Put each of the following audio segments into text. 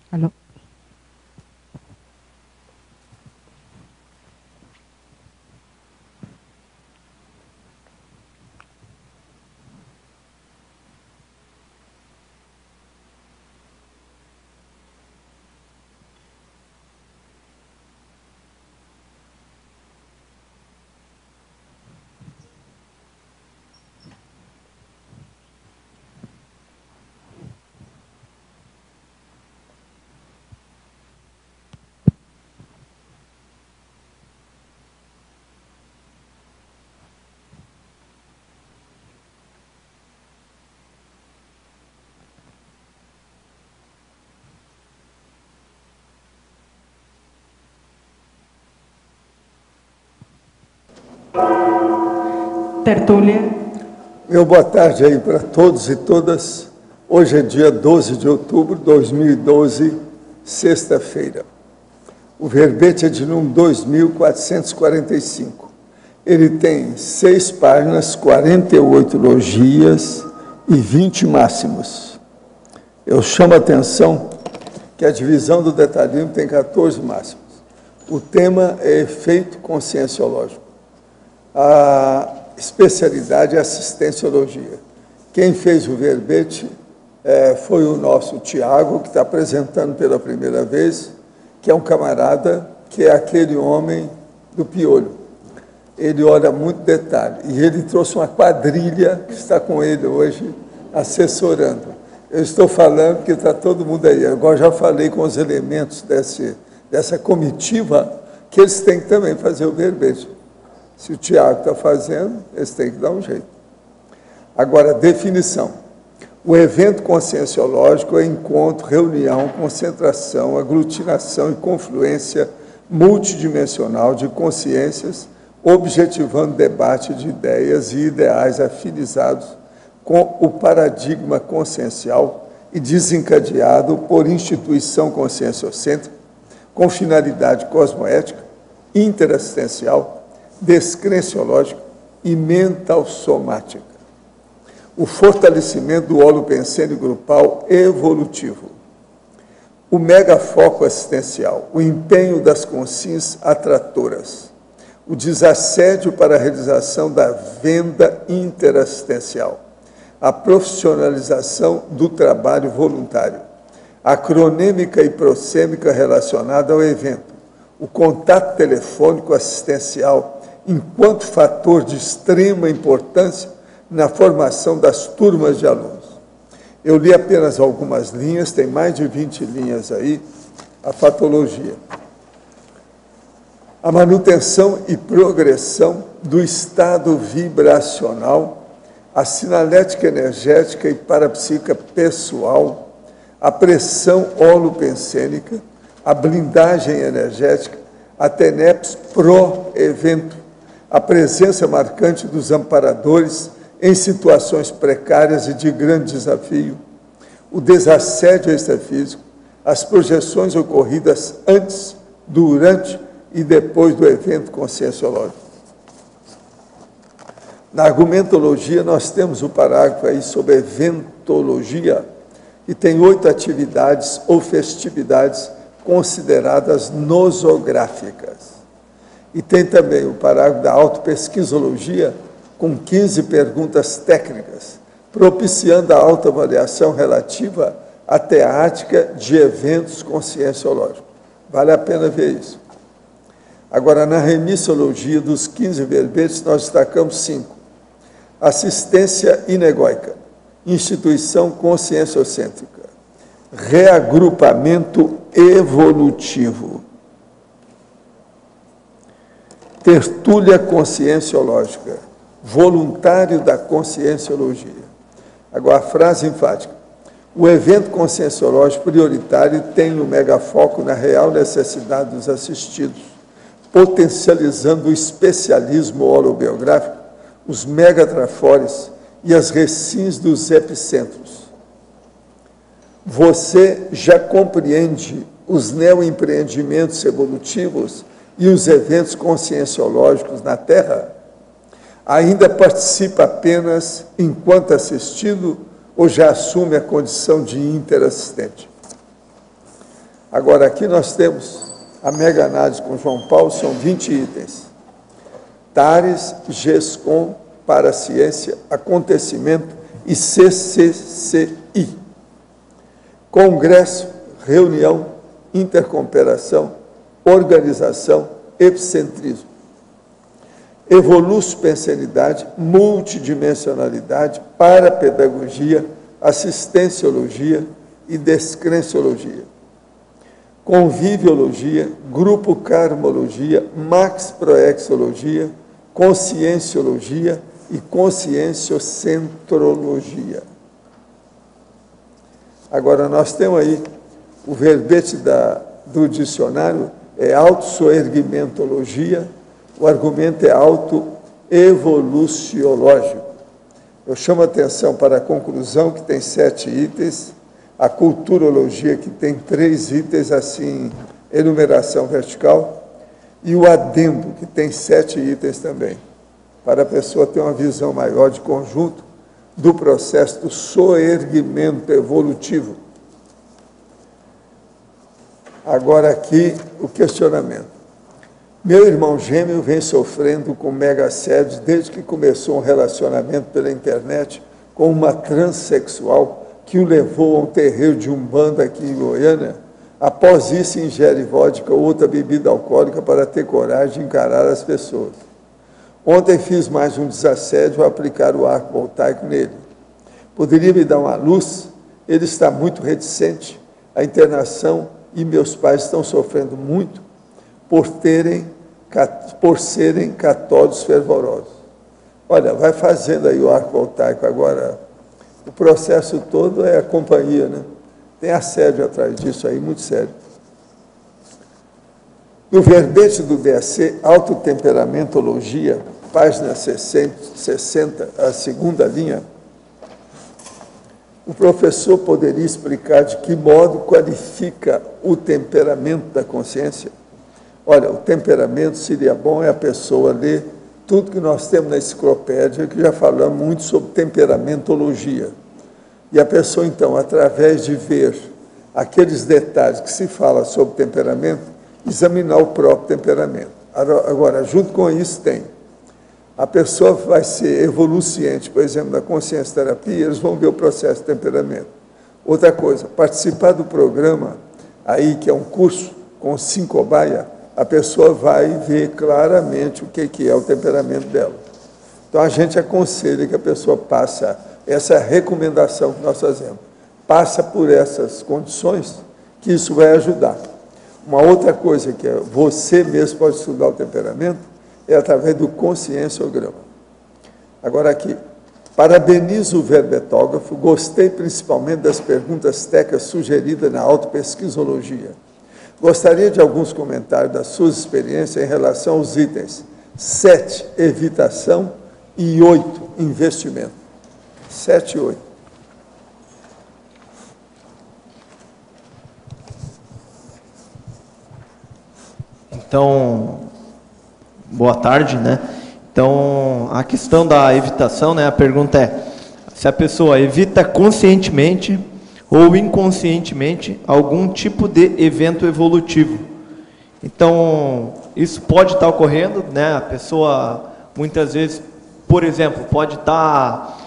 Alô? Tertúlia. Meu boa tarde aí para todos e todas. Hoje é dia 12 de outubro de 2012, sexta-feira. O verbete é de número 2445. Ele tem 6 páginas, 48 logias e 20 máximos. Eu chamo a atenção que a divisão do detalhismo tem 14 máximos. O tema é efeito conscienciológico. A especialidade é assistenciologia. Quem fez o verbete foi o nosso Tiago, que está apresentando pela primeira vez, que é um camarada, que é aquele homem do piolho. Ele olha muito detalhe. E ele trouxe uma quadrilha que está com ele hoje, assessorando. Eu estou falando que está todo mundo aí. Agora já falei com os elementos dessa comitiva, que eles têm que também fazer o verbete. Se o Tiago está fazendo, eles têm que dar um jeito. Agora, definição. O evento conscienciológico é encontro, reunião, concentração, aglutinação e confluência multidimensional de consciências, objetivando debate de ideias e ideais afinizados com o paradigma consciencial e desencadeado por instituição conscienciocêntrica, com finalidade cosmoética, interassistencial, descrenciológica e mental-somática. O fortalecimento do holopensene grupal evolutivo. O megafoco assistencial, o empenho das consciências atratoras. O desassédio para a realização da venda interassistencial. A profissionalização do trabalho voluntário. A cronêmica e prosêmica relacionada ao evento. O contato telefônico assistencial enquanto fator de extrema importância na formação das turmas de alunos. Eu li apenas algumas linhas, tem mais de 20 linhas aí, a patologia. A manutenção e progressão do estado vibracional, a sinalética energética e parapsíquica pessoal, a pressão holopensênica, a blindagem energética, a TENEPS pró-evento, a presença marcante dos amparadores em situações precárias e de grande desafio, o desassédio extrafísico, as projeções ocorridas antes, durante e depois do evento conscienciológico. Na argumentologia, nós temos o parágrafo aí sobre eventologia, e tem 8 atividades ou festividades consideradas nosográficas. E tem também o parágrafo da autopesquisologia, com 15 perguntas técnicas, propiciando a autoavaliação relativa à teática de eventos conscienciológicos. Vale a pena ver isso. Agora, na remissologia dos 15 verbetes, nós destacamos 5. Assistência inegóica, instituição conscienciocêntrica, reagrupamento evolutivo, tertúlia conscienciológica, voluntário da conscienciologia. Agora, a frase enfática. O evento conscienciológico prioritário tem o megafoco na real necessidade dos assistidos, potencializando o especialismo holobiográfico, os megatrafores e as recins dos epicentros. Você já compreende os neoempreendimentos evolutivos e os eventos conscienciológicos na Terra? Ainda participa apenas enquanto assistido ou já assume a condição de interassistente? Agora, aqui nós temos a mega análise com João Paulo, são 20 itens. TARES, GESCOM, Paraciência, Acontecimento e CCCI. Congresso, reunião, intercooperação, organização, epicentrismo. Evolução-pensenidade, multidimensionalidade, parapedagogia, assistenciologia e descrenciologia. Conviviologia, grupo karmologia, maxproexologia, conscienciologia e conscienciocentrologia. Agora, nós temos aí o verbete do dicionário, é autossoerguimentologia, o argumento é autoevoluciológico. Eu chamo a atenção para a conclusão, que tem 7 itens, a culturologia, que tem 3 itens, assim, enumeração vertical, e o adendo, que tem 7 itens também, para a pessoa ter uma visão maior de conjunto do processo do soerguimento evolutivo. Agora aqui o questionamento. Meu irmão gêmeo vem sofrendo com mega assédios desde que começou um relacionamento pela internet com uma transexual que o levou a um terreiro de Umbanda aqui em Goiânia. Após isso, ingere vodka ou outra bebida alcoólica para ter coragem de encarar as pessoas. Ontem fiz mais um desassédio ao aplicar o arco voltaico nele. Poderia me dar uma luz? Ele está muito reticente à internação e meus pais estão sofrendo muito por serem católicos fervorosos. Olha, vai fazendo aí o arco voltaico agora. O processo todo é a companhia, né? Tem assédio atrás disso aí, muito sério. No verbete do DAC, Autotemperamentologia, página 60, a segunda linha, o professor poderia explicar de que modo qualifica o temperamento da consciência? Olha, o temperamento seria bom a pessoa ler tudo que nós temos na enciclopédia, que já falamos muito sobre temperamentologia. E a pessoa, então, através de ver aqueles detalhes que se fala sobre temperamento, examinar o próprio temperamento. Agora, junto com isso, tem. A pessoa vai ser evoluciente, por exemplo, da consciência terapia, eles vão ver o processo de temperamento. Outra coisa, participar do programa, aí que é um curso com 5 cobaia, a pessoa vai ver claramente o que é o temperamento dela. Então, a gente aconselha que a pessoa passe, essa é a recomendação que nós fazemos, passa por essas condições, que isso vai ajudar. Uma outra coisa que você mesmo pode estudar o temperamento é através do conscienciograma. Agora aqui, parabenizo o verbetógrafo, gostei principalmente das perguntas técnicas sugeridas na autopesquisologia. Gostaria de alguns comentários das suas experiências em relação aos itens 7, evitação, e 8, investimento. 7 e 8. Então, boa tarde, né? Então, a questão da evitação, né? A pergunta é se a pessoa evita conscientemente ou inconscientemente algum tipo de evento evolutivo. Então, isso pode estar ocorrendo, né? A pessoa, muitas vezes, por exemplo, pode estar,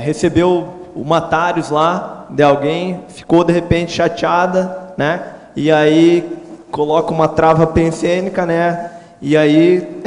recebeu o matários lá de alguém, ficou de repente chateada, né? E aí coloca uma trava pensênica, né? E aí,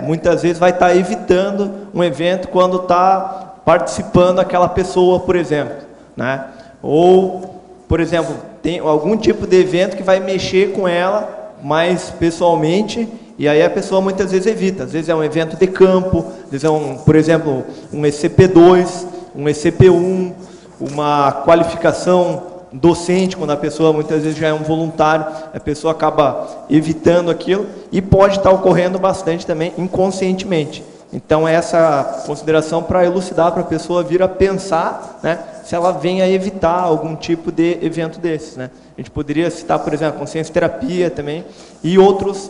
muitas vezes vai estar evitando um evento quando está participando aquela pessoa, por exemplo, né? Ou, por exemplo, tem algum tipo de evento que vai mexer com ela mais pessoalmente, e aí a pessoa muitas vezes evita. Às vezes é um evento de campo, às vezes é por exemplo, um ECP2, um ECP1, uma qualificação docente, quando a pessoa muitas vezes já é um voluntário, a pessoa acaba evitando aquilo, e pode estar ocorrendo bastante também inconscientemente. Então, essa consideração para elucidar, para a pessoa vir a pensar, né, se ela vem a evitar algum tipo de evento desses, né. A gente poderia citar, por exemplo, a consciência terapia também, e outros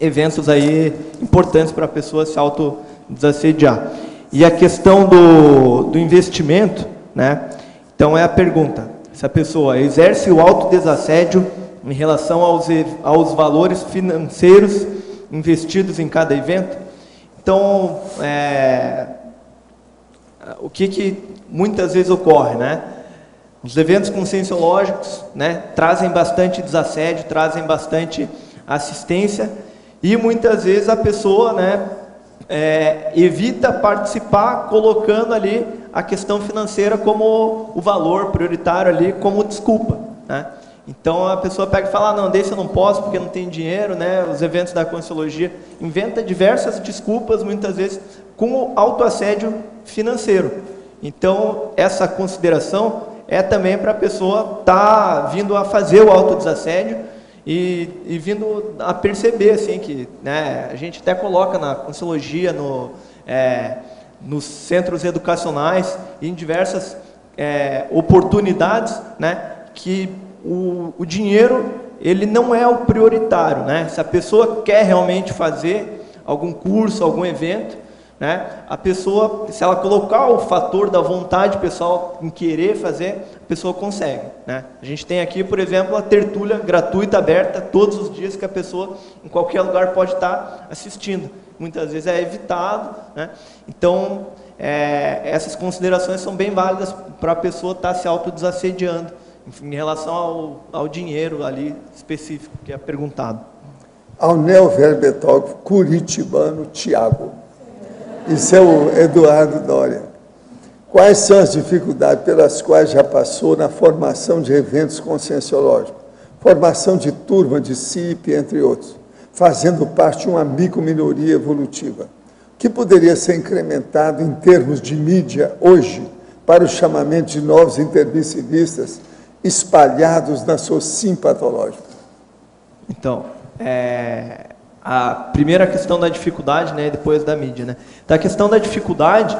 eventos aí importantes para a pessoa se autodesassediar. E a questão do investimento, né, então é a pergunta: se a pessoa exerce o autodesassédio em relação aos valores financeiros investidos em cada evento. Então, o que muitas vezes ocorre, né? Os eventos conscienciológicos, né, trazem bastante desassédio, trazem bastante assistência, e muitas vezes a pessoa, né, evita participar, colocando ali a questão financeira como o valor prioritário ali, como desculpa, né? Então a pessoa pega e fala, não, desse eu não posso porque não tem dinheiro, né? Os eventos da Conscienciologia, inventa diversas desculpas, muitas vezes com autoassédio financeiro. Então essa consideração é também para a pessoa estar vindo a fazer o autodesassédio e vindo a perceber assim, que, né, a gente até coloca na Conscienciologia, nos centros educacionais, em diversas oportunidades, né, que o dinheiro ele não é o prioritário, né? Se a pessoa quer realmente fazer algum curso, algum evento, né, a pessoa, se ela colocar o fator da vontade pessoal em querer fazer, a pessoa consegue, né? A gente tem aqui, por exemplo, a tertúlia gratuita, aberta, todos os dias, que a pessoa, em qualquer lugar, pode estar assistindo. Muitas vezes é evitado, né? Então, essas considerações são bem válidas para a pessoa estar se autodesassediando em relação ao dinheiro ali específico que é perguntado. Ao neoverbetógrafo curitibano Tiago. Isso é o Eduardo Dória. Quais são as dificuldades pelas quais já passou na formação de eventos conscienciológicos? Formação de turma, de CIP, entre outros, fazendo parte de uma microminoria evolutiva. O que poderia ser incrementado em termos de mídia hoje para o chamamento de novos intermissivistas espalhados na SOCIM patológica? Então, a primeira questão da dificuldade, né, depois da mídia, né? Da questão da dificuldade,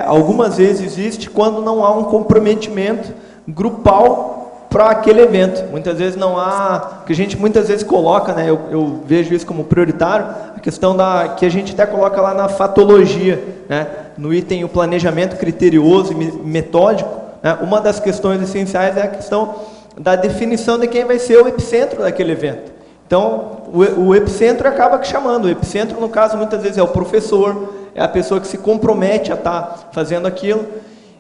algumas vezes existe quando não há um comprometimento grupal para aquele evento. Muitas vezes não há, que a gente muitas vezes coloca, né, eu vejo isso como prioritário, a questão que a gente até coloca lá na fatologia, né, no item o planejamento criterioso e metódico, né? Uma das questões essenciais é a questão da definição de quem vai ser o epicentro daquele evento. Então, o epicentro acaba chamando. O epicentro, no caso, muitas vezes é o professor, é a pessoa que se compromete a estar fazendo aquilo.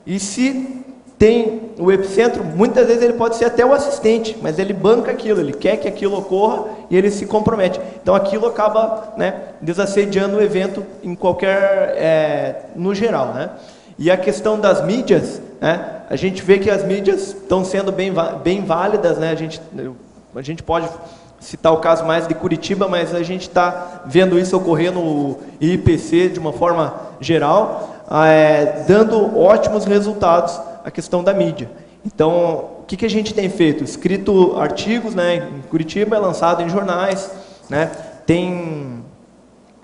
E se tem o epicentro, muitas vezes ele pode ser até o assistente, mas ele banca aquilo, ele quer que aquilo ocorra e ele se compromete. Então, aquilo acaba, né, desassediando o evento em qualquer, no geral, né? E a questão das mídias, né, a gente vê que as mídias estão sendo bem válidas, né? A gente pode citar o caso mais de Curitiba, mas a gente está vendo isso ocorrer no IPC de uma forma geral, dando ótimos resultados a questão da mídia. Então, o que a gente tem feito? Escrito artigos, né, em Curitiba, é lançado em jornais, né, tem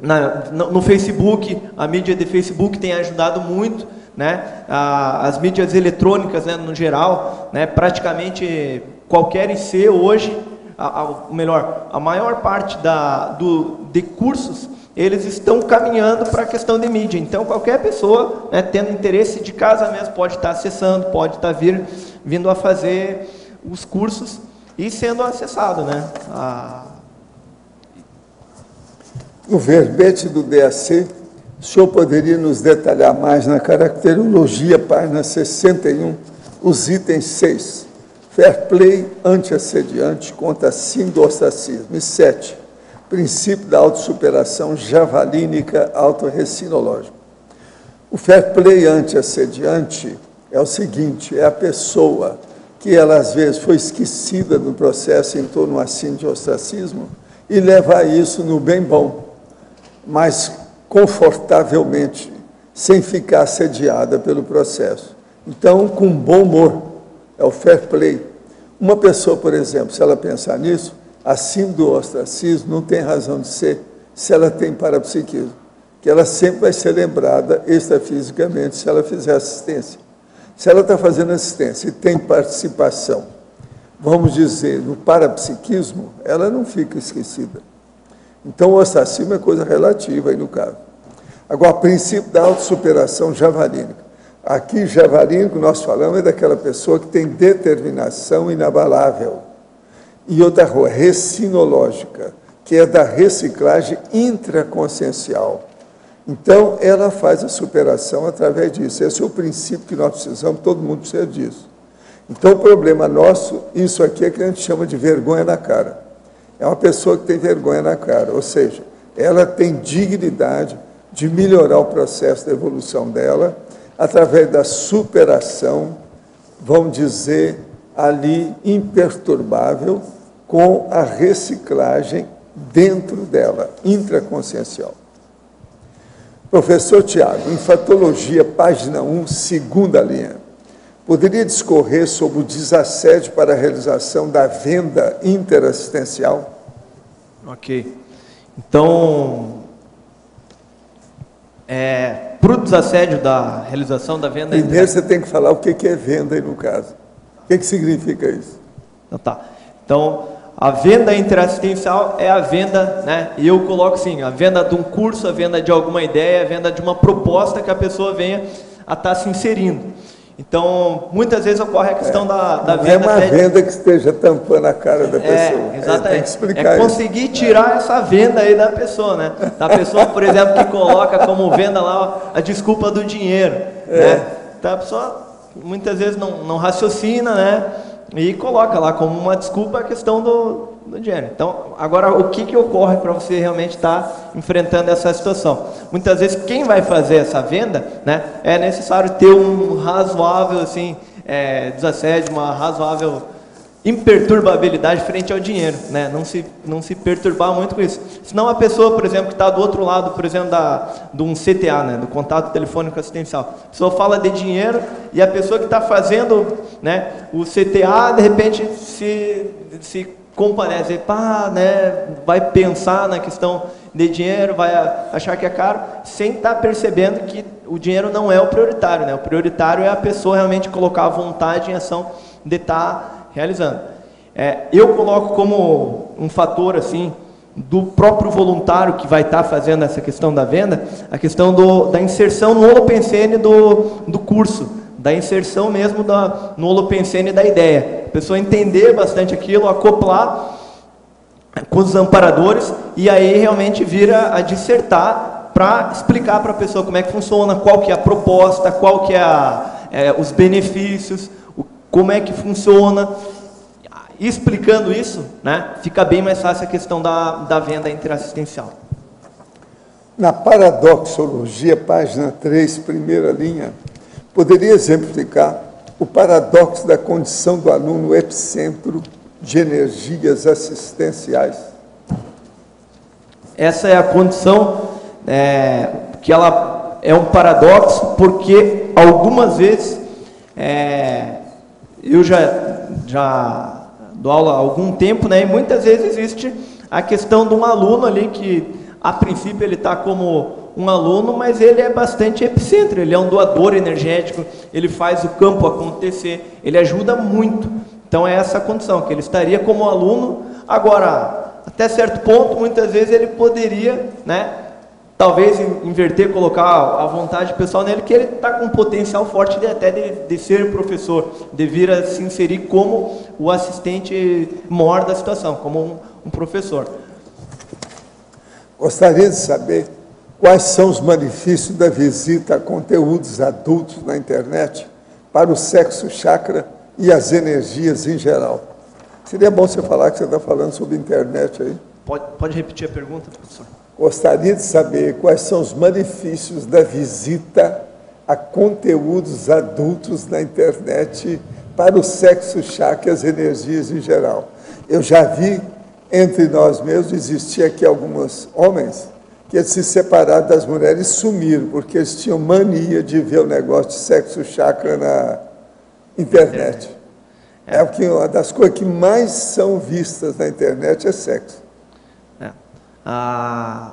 no Facebook, a mídia de Facebook tem ajudado muito, né, as mídias eletrônicas, né, no geral, né, praticamente qualquer IC hoje, a maior parte de cursos, eles estão caminhando para a questão de mídia. Então, qualquer pessoa, né, tendo interesse de casa mesmo, pode estar acessando, pode estar vindo a fazer os cursos e sendo acessado, né? O verbete do DAC, o senhor poderia nos detalhar mais na caracterologia, página 61, os itens 6. Fair play anti-assediante contra síndromo. E 7. Princípio da autossuperação javalínica autorrecinológica. O fair play anti-assediante é o seguinte, é a pessoa que ela às vezes foi esquecida no processo em torno a síndrome de ostracismo e leva isso no bem bom, mas confortavelmente, sem ficar assediada pelo processo. Então, com bom humor, é o fair play. Uma pessoa, por exemplo, se ela pensar nisso, a síndrome do ostracismo não tem razão de ser se ela tem parapsiquismo, que ela sempre vai ser lembrada extrafisicamente se ela fizer assistência. Se ela está fazendo assistência e tem participação, vamos dizer, no parapsiquismo, ela não fica esquecida. Então, o ostracismo é coisa relativa aí no caso. Agora, o princípio da autossuperação javalínica. Aqui, Javarino, que nós falamos, é daquela pessoa que tem determinação inabalável. E outra rua, recinológica, que é da reciclagem intraconsciencial. Então, ela faz a superação através disso. Esse é o princípio que nós precisamos, todo mundo precisa disso. Então, o problema nosso, isso aqui é que a gente chama de vergonha na cara. É uma pessoa que tem vergonha na cara, ou seja, ela tem dignidade de melhorar o processo de evolução dela através da superação, vamos dizer, ali imperturbável, com a reciclagem dentro dela, intraconsciencial. Professor Tiago, Enfatologia, página 1, segunda linha. Poderia discorrer sobre o desassédio para a realização da venda interassistencial? Ok. Então, para o desassédio da realização da venda... Primeiro você tem que falar o que é venda aí no caso. O que significa isso? Então, tá. Então, a venda interassistencial é a venda, né? E eu coloco assim, a venda de um curso, a venda de alguma ideia, a venda de uma proposta que a pessoa venha a estar se inserindo. Então, muitas vezes ocorre a questão da venda... Não é uma venda que esteja tampando a cara da pessoa. Exatamente. Tem que explicar conseguir tirar essa venda aí da pessoa, né? Da pessoa, por exemplo, que coloca como venda lá a desculpa do dinheiro, né? Então, a pessoa muitas vezes não raciocina, né? E coloca lá como uma desculpa a questão do dinheiro. Então, agora, o que ocorre para você realmente estar enfrentando essa situação? Muitas vezes, quem vai fazer essa venda, né, é necessário ter um razoável assim, desassédio, uma razoável imperturbabilidade frente ao dinheiro, né? Não se perturbar muito com isso. Senão a pessoa, por exemplo, que está do outro lado, por exemplo, de um CTA, né, do contato telefônico assistencial, a pessoa fala de dinheiro e a pessoa que está fazendo, né, o CTA, de repente, se compadece, pá, né, vai pensar na questão de dinheiro, vai achar que é caro, sem estar percebendo que o dinheiro não é o prioritário, né? O prioritário é a pessoa realmente colocar a vontade em ação de estar realizando. Eu coloco como um fator assim do próprio voluntário que vai estar fazendo essa questão da venda, a questão da inserção no holopensene do curso, da inserção mesmo no holopensene da ideia. A pessoa entender bastante aquilo, acoplar com os amparadores e aí realmente vira a dissertar para explicar para a pessoa como é que funciona, qual que é a proposta, qual que é os benefícios, como é que funciona. Explicando isso, né, fica bem mais fácil a questão da venda interassistencial. Na paradoxologia, página 3, primeira linha, poderia exemplificar o paradoxo da condição do aluno epicentro de energias assistenciais? Essa é a condição que ela é um paradoxo, porque algumas vezes eu já dou aula há algum tempo, né, e muitas vezes existe a questão de um aluno ali que, a princípio, ele está como um aluno, mas ele é bastante epicentro, ele é um doador energético, ele faz o campo acontecer, ele ajuda muito. Então é essa a condição, que ele estaria como aluno. Agora, até certo ponto, muitas vezes ele poderia, né, talvez inverter, colocar a vontade pessoal nele, que ele está com um potencial forte de ser professor, de vir a se inserir como o assistente maior da situação, como um professor. Gostaria de saber quais são os benefícios da visita a conteúdos adultos na internet para o sexo chakra e as energias em geral. Seria bom você falar que você está falando sobre internet aí. Pode repetir a pergunta, professor? Gostaria de saber quais são os benefícios da visita a conteúdos adultos na internet para o sexo chakra e as energias em geral. Eu já vi entre nós mesmos, existia aqui alguns homens que se separaram das mulheres e sumiram, porque eles tinham mania de ver o negócio de sexo chakra na internet. Uma das coisas que mais são vistas na internet é sexo.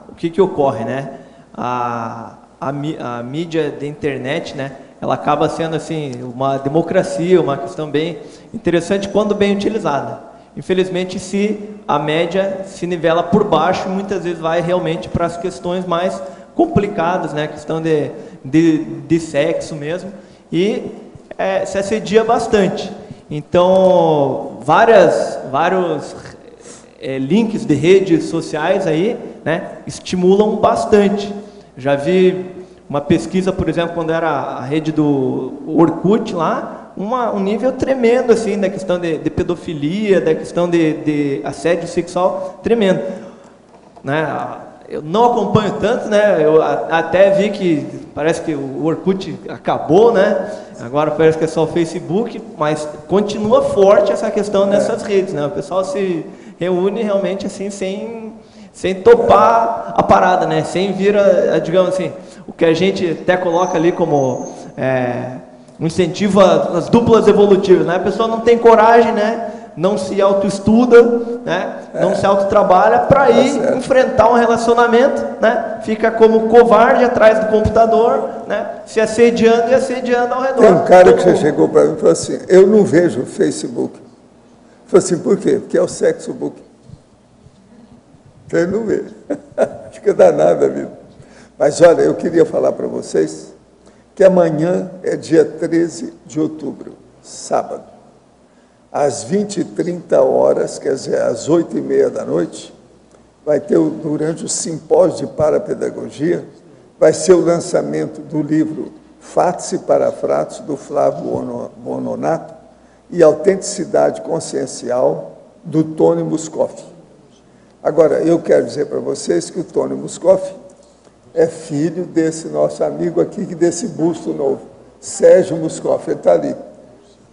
O que ocorre, né? A mídia da internet, né, ela acaba sendo assim uma democracia, uma questão bem interessante quando bem utilizada. Infelizmente, se a média se nivela por baixo, muitas vezes vai realmente para as questões mais complicadas, né, a questão de sexo mesmo, e se assedia bastante. Então, vários links de redes sociais aí, né, estimulam bastante. Já vi uma pesquisa, por exemplo, quando era a rede do Orkut lá, um nível tremendo, assim, da questão de pedofilia, da questão de assédio sexual, tremendo. Né? Eu não acompanho tanto, né? Eu até vi que parece que o Orkut acabou, né? Agora parece que é só o Facebook, mas continua forte essa questão nessas redes, né? O pessoal se reúne realmente assim sem topar a parada, né? Sem vir digamos assim, o que a gente até coloca ali como um incentivo às duplas evolutivas, né? A pessoa não tem coragem, né? Não se autoestuda, né? Não se autotrabalha para ir enfrentar um relacionamento, né? Fica como covarde atrás do computador, né? Se assediando e assediando ao redor. Tem um cara que já chegou para mim e falou assim, eu não vejo o Facebook. Falei assim, por quê? Porque é o sexo book. Então ele não vê. Fica danado a vida. Mas olha, eu queria falar para vocês que amanhã é dia 13 de outubro, sábado. Às 20h30, quer dizer, às 8h30 da noite, vai ter, durante o simpósio de parapedagogia, vai ser o lançamento do livro Fatos e Parafratos, do Flávio Bononato, e Autenticidade Consciencial, do Tony Muscoff. Agora, eu quero dizer para vocês que o Tony Muscoff é filho desse nosso amigo aqui, desse busto novo, Sérgio Muscoff, ele está ali.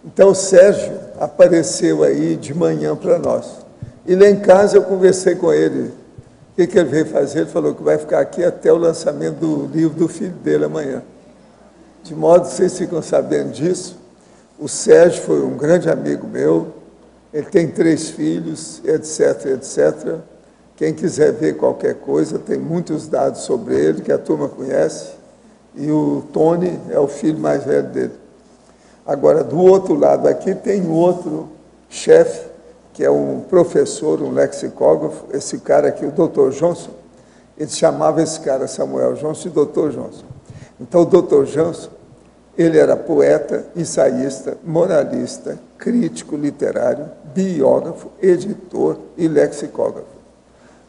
Então, o Sérgio apareceu aí de manhã para nós. E lá em casa eu conversei com ele. O que ele veio fazer? Ele falou que vai ficar aqui até o lançamento do livro do filho dele amanhã. De modo que vocês ficam sabendo disso. O Sérgio foi um grande amigo meu. Ele tem 3 filhos, etc, etc. Quem quiser ver qualquer coisa, tem muitos dados sobre ele, que a turma conhece. E o Tony é o filho mais velho dele. Agora, do outro lado aqui, tem outro chefe, que é um professor, um lexicógrafo, esse cara aqui, o Dr. Johnson, ele chamava esse cara, Samuel Johnson, de Dr. Johnson. Então, o Dr. Johnson, ele era poeta, ensaísta, moralista, crítico literário, biógrafo, editor e lexicógrafo.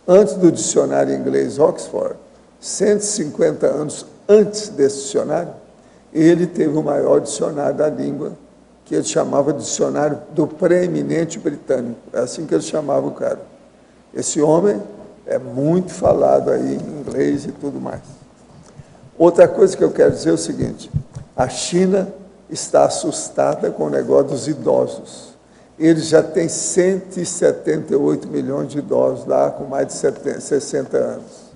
Antes do dicionário inglês Oxford, 150 anos antes desse dicionário, ele teve o maior dicionário da língua, que ele chamava de dicionário do preeminente britânico. É assim que ele chamava o cara. Esse homem é muito falado aí em inglês e tudo mais. Outra coisa que eu quero dizer é o seguinte, a China está assustada com o negócio dos idosos. Eles já têm 178 milhões de idosos lá, com mais de 60 anos.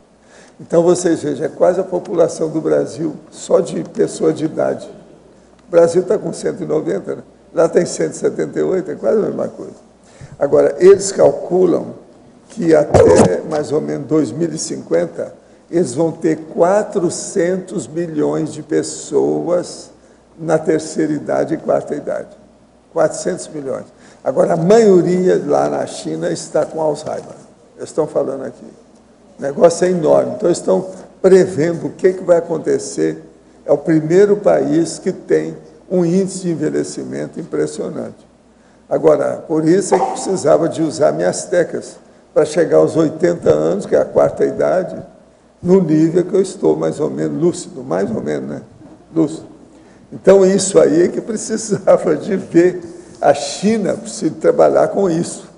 Então, vocês vejam, é quase a população do Brasil, só de pessoas de idade. O Brasil está com 190, né? Lá tem 178, é quase a mesma coisa. Agora, eles calculam que até mais ou menos 2050, eles vão ter 400 milhões de pessoas na terceira idade e quarta idade. 400 milhões. Agora, a maioria lá na China está com Alzheimer. Eles estão falando aqui. O negócio é enorme. Então, estão prevendo o que vai acontecer. É o primeiro país que tem um índice de envelhecimento impressionante. Agora, por isso é que precisava de usar minhas tecas para chegar aos 80 anos, que é a quarta idade, no nível que eu estou mais ou menos lúcido, mais ou menos, né? Lúcido. Então, isso aí é que precisava de ver. A China precisa trabalhar com isso.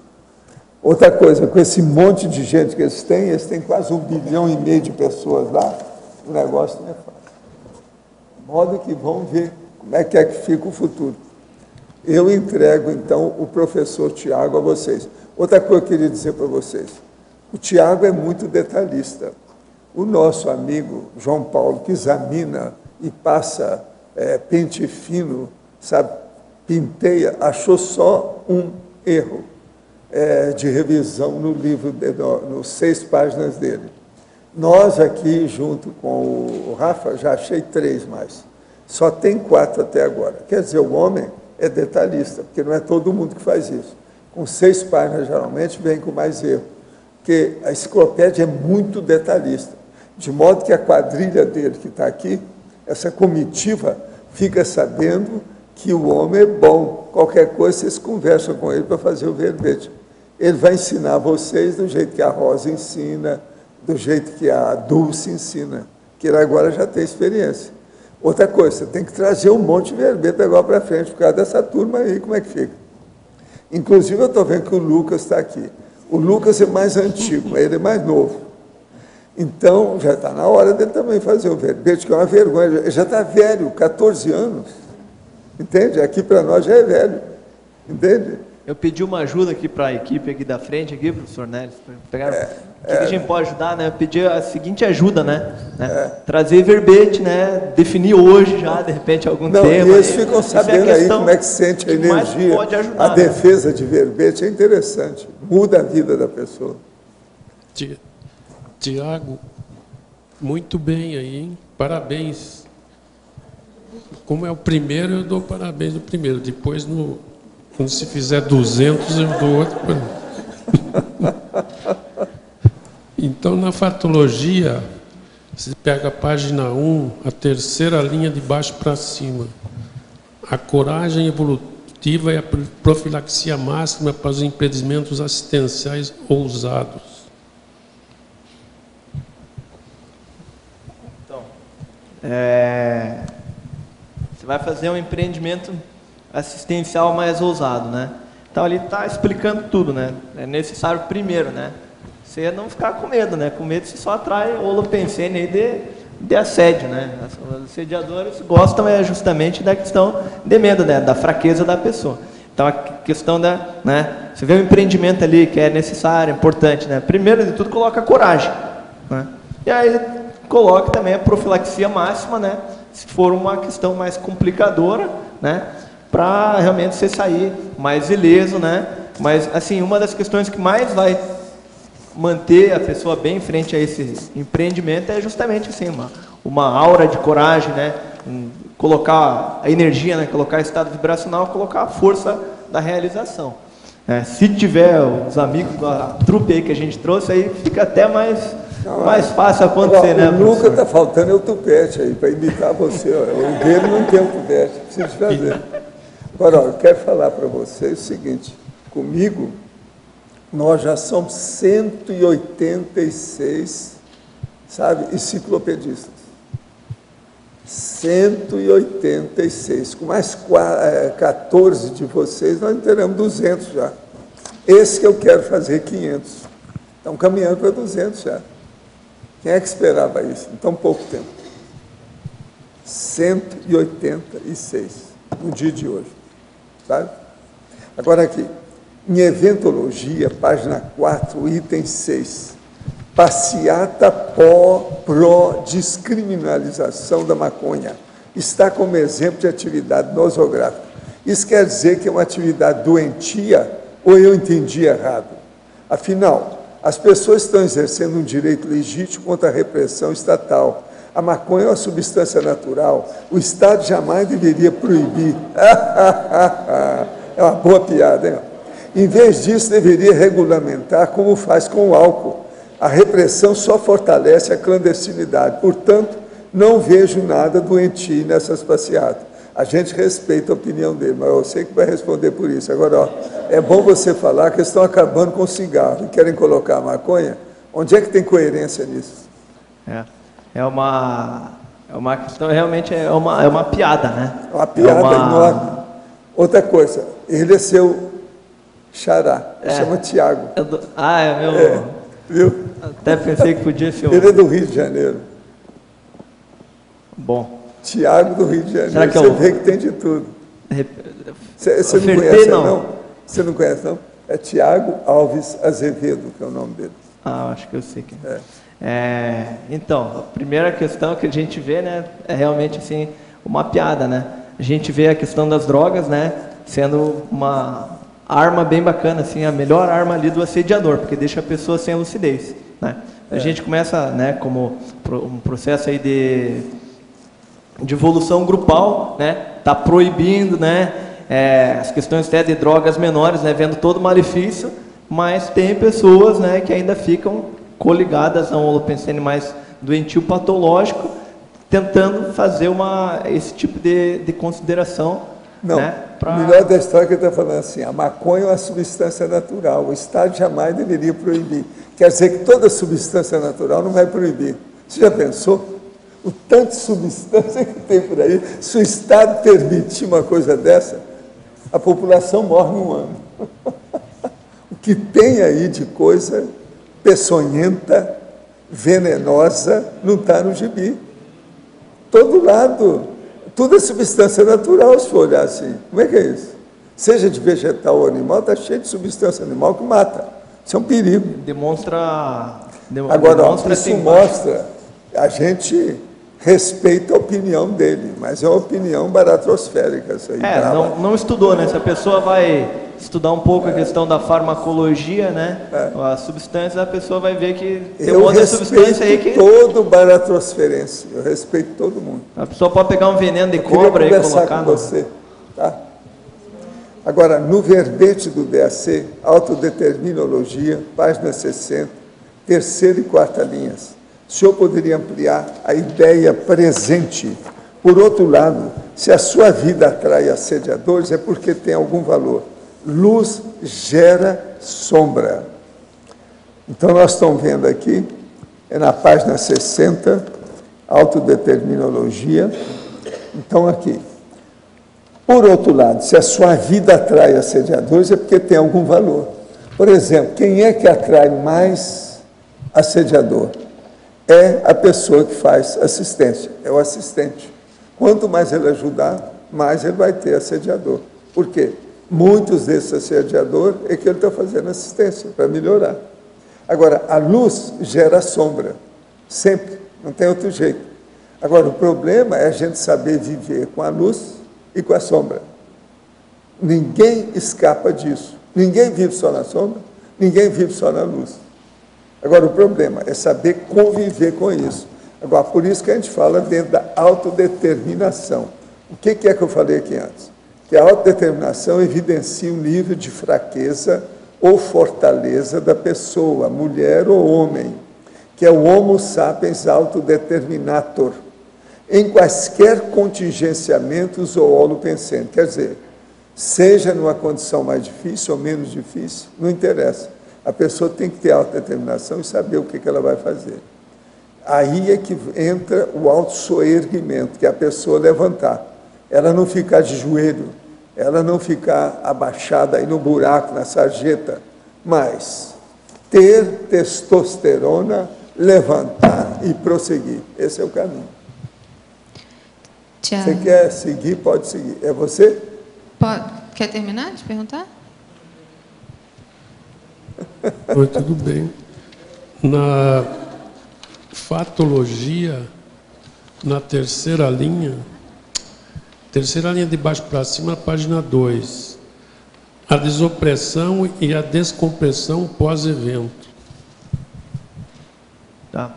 Outra coisa, com esse monte de gente que eles têm quase 1,5 bilhão de pessoas lá, o negócio não é fácil. De modo que vão ver como é que fica o futuro. Eu entrego, então, o professor Tiago a vocês. Outra coisa que eu queria dizer para vocês. O Tiago é muito detalhista. O nosso amigo João Paulo, que examina e passa pente fino, sabe, pinteia, achou só um erro de revisão no livro, nos 6 páginas dele. Nós aqui, junto com o Rafa, já achei 3 mais. Só tem 4 até agora. Quer dizer, o homem é detalhista, porque não é todo mundo que faz isso. Com 6 páginas, geralmente, vem com mais erro. Porque a enciclopédia é muito detalhista. De modo que a quadrilha dele, que está aqui, essa comitiva, fica sabendo que o homem é bom. Qualquer coisa, vocês conversam com ele para fazer o verbete. Ele vai ensinar vocês do jeito que a Rosa ensina, do jeito que a Dulce ensina, que ele agora já tem experiência. Outra coisa, você tem que trazer um monte de verbete agora para frente, por causa dessa turma aí, como é que fica? Inclusive, eu estou vendo que o Lucas está aqui. O Lucas é mais antigo, ele é mais novo. Então, já está na hora dele também fazer o verbete, que é uma vergonha. Ele já está velho, 14 anos. Entende? Aqui para nós já é velho. Entende? Eu pedi uma ajuda aqui para a equipe aqui da frente, aqui, professor Nélis, o que a gente pode ajudar, né? Eu pedi a seguinte ajuda, né? Trazer verbete, né? Definir hoje já, de repente, algum tema. E eles ficam sabendo aí como é que sente a energia. Pode ajudar, a defesa de verbete é interessante, muda a vida da pessoa. Tiago, muito bem aí, hein? Parabéns. Como é o primeiro, eu dou parabéns no primeiro. Depois, quando se fizer 200, eu dou outro. Então, na fatologia, você pega a página 1, a terceira linha de baixo para cima. A coragem evolutiva e a profilaxia máxima para os impedimentos assistenciais ousados. Você vai fazer um empreendimento assistencial mais ousado, né? Então ali está explicando tudo, né? É necessário primeiro, né? Você não ficar com medo, né? Com medo você só atrai holopensene aí de assédio, né? Os assediadores gostam justamente da questão de medo, né? Da fraqueza da pessoa. Então a questão né? Você vê um empreendimento ali que é necessário, importante, né? Primeiro de tudo coloca coragem, né? E aí coloque também a profilaxia máxima, né? Se for uma questão mais complicadora, né? Para realmente você sair mais ileso, né? Mas, assim, uma das questões que mais vai manter a pessoa bem frente a esse empreendimento é justamente, assim, uma aura de coragem, né? Colocar a energia, né? Colocar estado vibracional, colocar a força da realização. Se tiver os amigos da trupe aí que a gente trouxe, aí fica até mais fácil acontecer, né? O Lucas está faltando é o tupete aí, para imitar você. O dele não tem um tupete, precisa fazer. Agora, eu quero falar para vocês o seguinte, comigo, nós já somos 186, sabe, enciclopedistas. 186. Com mais 14 de vocês, nós teremos 200 já. Esse que eu quero fazer 500. Estão caminhando para 200 já. Quem é que esperava isso em tão pouco tempo? 186 no dia de hoje. Sabe? Agora aqui, em eventologia, página 4, item 6. Passeata pró-descriminalização da maconha. Está como exemplo de atividade nosográfica. Isso quer dizer que é uma atividade doentia ou eu entendi errado? Afinal, as pessoas estão exercendo um direito legítimo contra a repressão estatal. A maconha é uma substância natural. O Estado jamais deveria proibir. É uma boa piada, hein? Em vez disso, deveria regulamentar como faz com o álcool. A repressão só fortalece a clandestinidade. Portanto, não vejo nada doentio nessas passeatas. A gente respeita a opinião dele, mas eu sei que vai responder por isso. Agora, ó, é bom você falar que estão acabando com o cigarro e querem colocar a maconha. Onde é que tem coerência nisso? É uma questão, realmente é uma piada, né? É uma piada enorme. Outra coisa, ele é seu xará, chama Tiago. É meu... Viu? Até pensei que podia ser Ele é do Rio de Janeiro. Bom. Tiago do Rio de Janeiro. Você vê que tem de tudo. Você não conhece, não? Você não conhece, não? É Tiago Alves Azevedo, que é o nome dele. Acho que eu sei quem é. Então, a primeira questão que a gente vê, né, é realmente assim, uma piada, né? A gente vê a questão das drogas, né, sendo uma arma bem bacana, assim, a melhor arma ali do assediador, porque deixa a pessoa sem lucidez, né? A gente começa, né, como um processo aí de evolução grupal, né? Tá proibindo, né? As questões até de drogas menores, né? Vendo todo o malefício, mas tem pessoas, né, que ainda ficam coligadas a um holopensene mais doentio patológico, tentando fazer esse tipo de consideração. Não, né, o melhor da história é que ele está falando assim, a maconha é uma substância natural, o Estado jamais deveria proibir. Quer dizer que toda substância natural não vai proibir. Você já pensou? O tanto de substância que tem por aí, se o Estado permitir uma coisa dessa, a população morre num ano. O que tem aí de coisa peçonhenta, venenosa, não está no gibi. Todo lado, tudo é substância natural, se for olhar assim. Como é que é isso? Seja de vegetal ou animal, está cheio de substância animal que mata. Isso é um perigo. Agora, isso mostra, a gente respeita a opinião dele, mas é uma opinião baratrosférica. Isso aí, não estudou, né? Se a pessoa vai estudar um pouco a questão da farmacologia, né? A substância, a pessoa vai ver que tem uma outra substância aí que... Eu respeito todo baratrosferense, eu respeito todo mundo. A pessoa pode pegar um veneno de cobra e colocar com você, tá? Agora, no verbete do DAC, autodeterminologia, página 60, terceira e quarta linhas, o senhor poderia ampliar a ideia presente. Por outro lado, se a sua vida atrai assediadores, é porque tem algum valor. Luz gera sombra. Então, nós estamos vendo aqui, na página 60, autodeterminologia. Então, aqui. Por outro lado, se a sua vida atrai assediadores, é porque tem algum valor. Por exemplo, quem é que atrai mais assediador? É a pessoa que faz assistência, é o assistente. Quanto mais ele ajudar, mais ele vai ter assediador. Por quê? Muitos desses assediadores é que ele está fazendo assistência para melhorar. Agora, a luz gera sombra, sempre, não tem outro jeito. Agora, o problema é a gente saber viver com a luz e com a sombra. Ninguém escapa disso. Ninguém vive só na sombra, ninguém vive só na luz. Agora, o problema é saber conviver com isso. Agora, por isso que a gente fala dentro da autodeterminação. O que é que eu falei aqui antes? Que a autodeterminação evidencia um nível de fraqueza ou fortaleza da pessoa, mulher ou homem, que é o Homo sapiens autodeterminator, em quaisquer contingenciamentos ou holopensene. Quer dizer, seja numa condição mais difícil ou menos difícil, não interessa. A pessoa tem que ter autodeterminação e saber o que ela vai fazer. Aí é que entra o autossoerguimento, que é a pessoa levantar. Ela não ficar de joelho, ela não ficar abaixada aí no buraco, na sarjeta, mas ter testosterona, levantar e prosseguir. Esse é o caminho. Tiago. Você quer seguir, pode seguir. É você? Quer terminar de perguntar? Oi, tudo bem. Na fatologia, na terceira linha de baixo para cima, página 2, a desopressão e a descompressão pós-evento. Tá.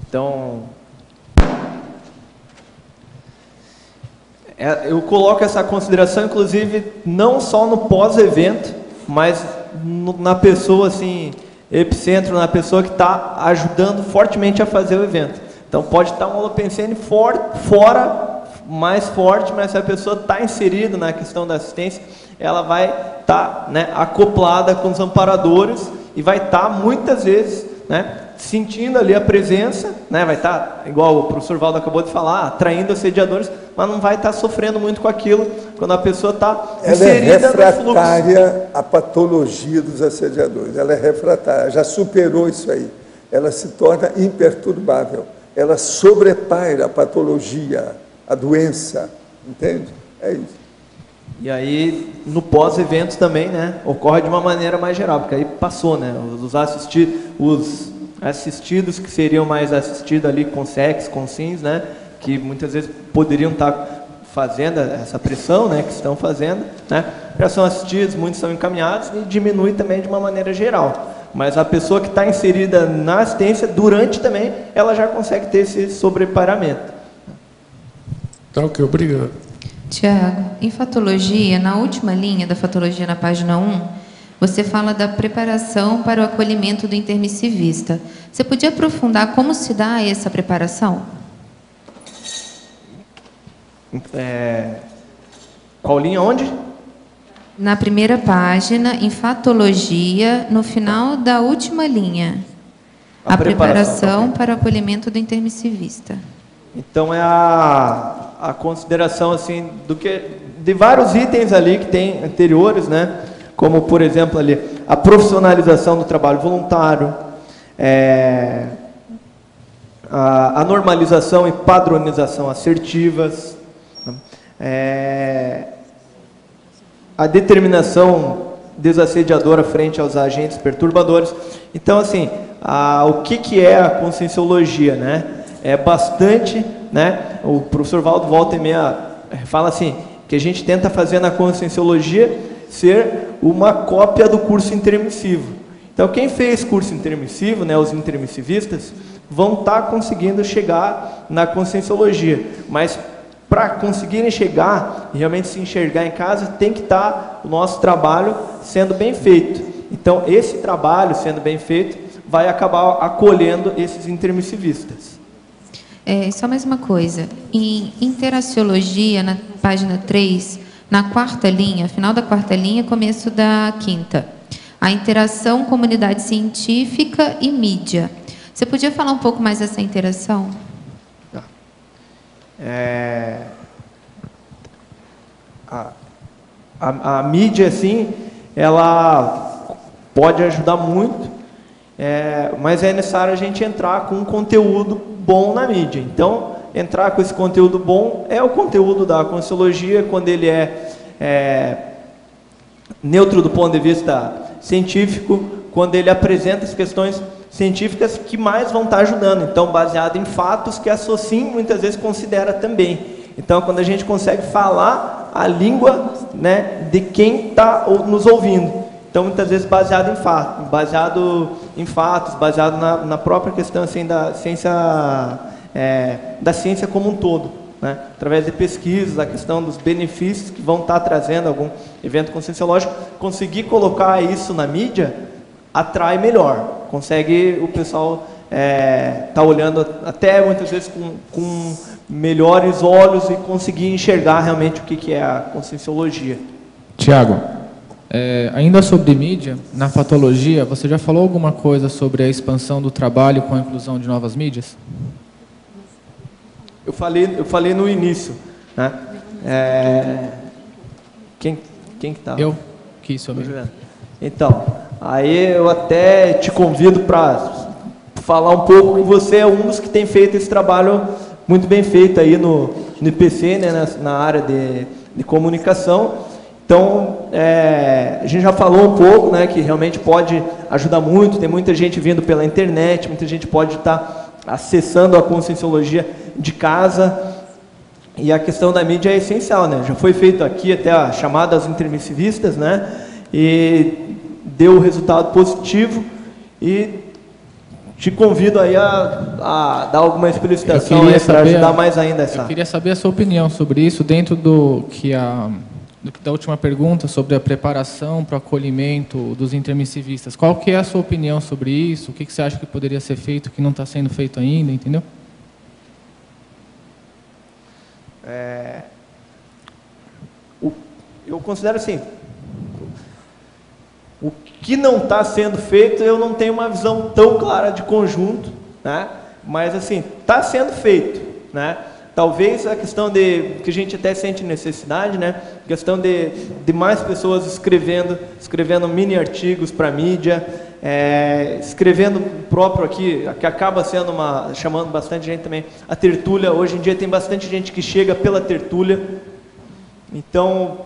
Então, eu coloco essa consideração, inclusive, não só no pós-evento, mas na pessoa, assim, epicentro, na pessoa que está ajudando fortemente a fazer o evento. Então, pode estar um holopensene fora, mais forte, mas se a pessoa está inserida na questão da assistência, ela vai estar, né, acoplada com os amparadores e vai estar, muitas vezes, né, sentindo ali a presença, né, vai estar, igual o professor Valdo acabou de falar, atraindo assediadores, mas não vai estar sofrendo muito com aquilo quando a pessoa está inserida no fluxo. Ela é refratária à patologia dos assediadores, ela é refratária, já superou isso aí, ela se torna imperturbável, ela sobrepaira a patologia, a doença, entende? É isso. E aí, no pós-evento também, né, ocorre de uma maneira mais geral, porque aí passou, né, os assistidos que seriam mais assistidos ali com sexo, com SINs, né, que muitas vezes poderiam estar fazendo essa pressão, né, que estão fazendo, né, já são assistidos, muitos são encaminhados e diminui também de uma maneira geral. Mas a pessoa que está inserida na assistência, durante também, ela já consegue ter esse sobrepairamento. Tá ok, obrigado. Tiago, em fatologia, na última linha da fatologia, na página 1, você fala da preparação para o acolhimento do intermissivista. Você podia aprofundar como se dá essa preparação? Qual linha onde? Na primeira página, em fatologia, no final da última linha. A preparação para o acolhimento do intermissivista. Então é a consideração assim de vários itens ali que tem anteriores, né? Como por exemplo ali a profissionalização do trabalho voluntário, a normalização e padronização assertivas, a determinação desassediadora frente aos agentes perturbadores. Então, assim, o que é a conscienciologia, né? É bastante, né? O professor Valdo volta e meia fala assim, que a gente tenta fazer na conscienciologia ser uma cópia do curso intermissivo. Então, quem fez curso intermissivo, né, os intermissivistas, vão estar conseguindo chegar na conscienciologia, mas para conseguirem chegar e realmente se enxergar em casa, tem que estar o nosso trabalho sendo bem feito. Então, esse trabalho sendo bem feito vai acabar acolhendo esses intermissivistas. Só mais uma coisa. Em interaciologia, na página 3, na quarta linha, final da quarta linha, começo da quinta. A interação comunidade científica e mídia. Você podia falar um pouco mais dessa interação? A mídia, assim, ela pode ajudar muito, mas é necessário a gente entrar com um conteúdo bom na mídia. Então, entrar com esse conteúdo bom é o conteúdo da conscienciologia, quando ele é neutro do ponto de vista científico, quando ele apresenta as questões científicas que mais vão estar ajudando, então baseado em fatos que a SOCIM muitas vezes considera também. Então, quando a gente consegue falar a língua, né, de quem está nos ouvindo, então muitas vezes baseado em fatos, baseado na própria questão assim da ciência como um todo, né, através de pesquisas, a questão dos benefícios que vão estar trazendo algum evento conscienciológico, conseguir colocar isso na mídia atrai melhor. Consegue o pessoal tá olhando até muitas vezes com melhores olhos e conseguir enxergar realmente o que é a conscienciologia. Tiago, ainda sobre mídia, na patologia, você já falou alguma coisa sobre a expansão do trabalho com a inclusão de novas mídias? Eu falei no início, né? Quem que está? Eu, que isso mesmo. Então, aí eu até te convido para falar um pouco que você é um dos que tem feito esse trabalho muito bem feito aí no IPC, né, na área de comunicação. Então, a gente já falou um pouco, né, que realmente pode ajudar muito, tem muita gente vindo pela internet, muita gente pode estar acessando a conscienciologia de casa, e a questão da mídia é essencial, né? Já foi feito aqui até a chamada aos intermissivistas, né, e deu resultado positivo, e te convido aí a dar alguma explicitação para ajudar mais ainda essa. Eu queria saber a sua opinião sobre isso, dentro da última pergunta, sobre a preparação para o acolhimento dos intermissivistas. Qual que é a sua opinião sobre isso? O que você acha que poderia ser feito, que não está sendo feito ainda, entendeu? Eu considero assim, o que não está sendo feito, eu não tenho uma visão tão clara de conjunto, né? Mas assim, está sendo feito, né? Talvez a questão que a gente até sente necessidade, né? A questão de mais pessoas escrevendo mini artigos para a mídia, escrevendo próprio aqui, que acaba sendo chamando bastante gente também, a tertúlia. Hoje em dia tem bastante gente que chega pela tertúlia. Então,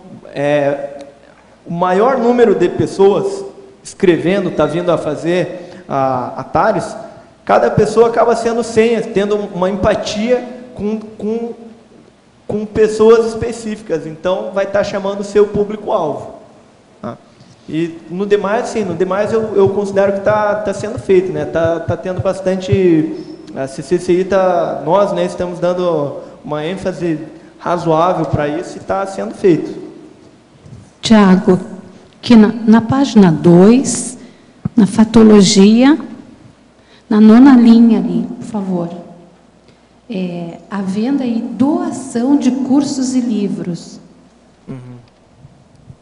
o maior número de pessoas escrevendo, está vindo a fazer a TARES, cada pessoa acaba sendo tendo uma empatia com pessoas específicas, então vai estar chamando o seu público-alvo. Tá? E no demais, eu considero que está sendo feito, né? Tá tendo bastante, a CCCI nós, né, estamos dando uma ênfase razoável para isso e está sendo feito. Tiago, que na página 2, na fatologia, na 9ª linha ali, por favor. a venda e doação de cursos e livros.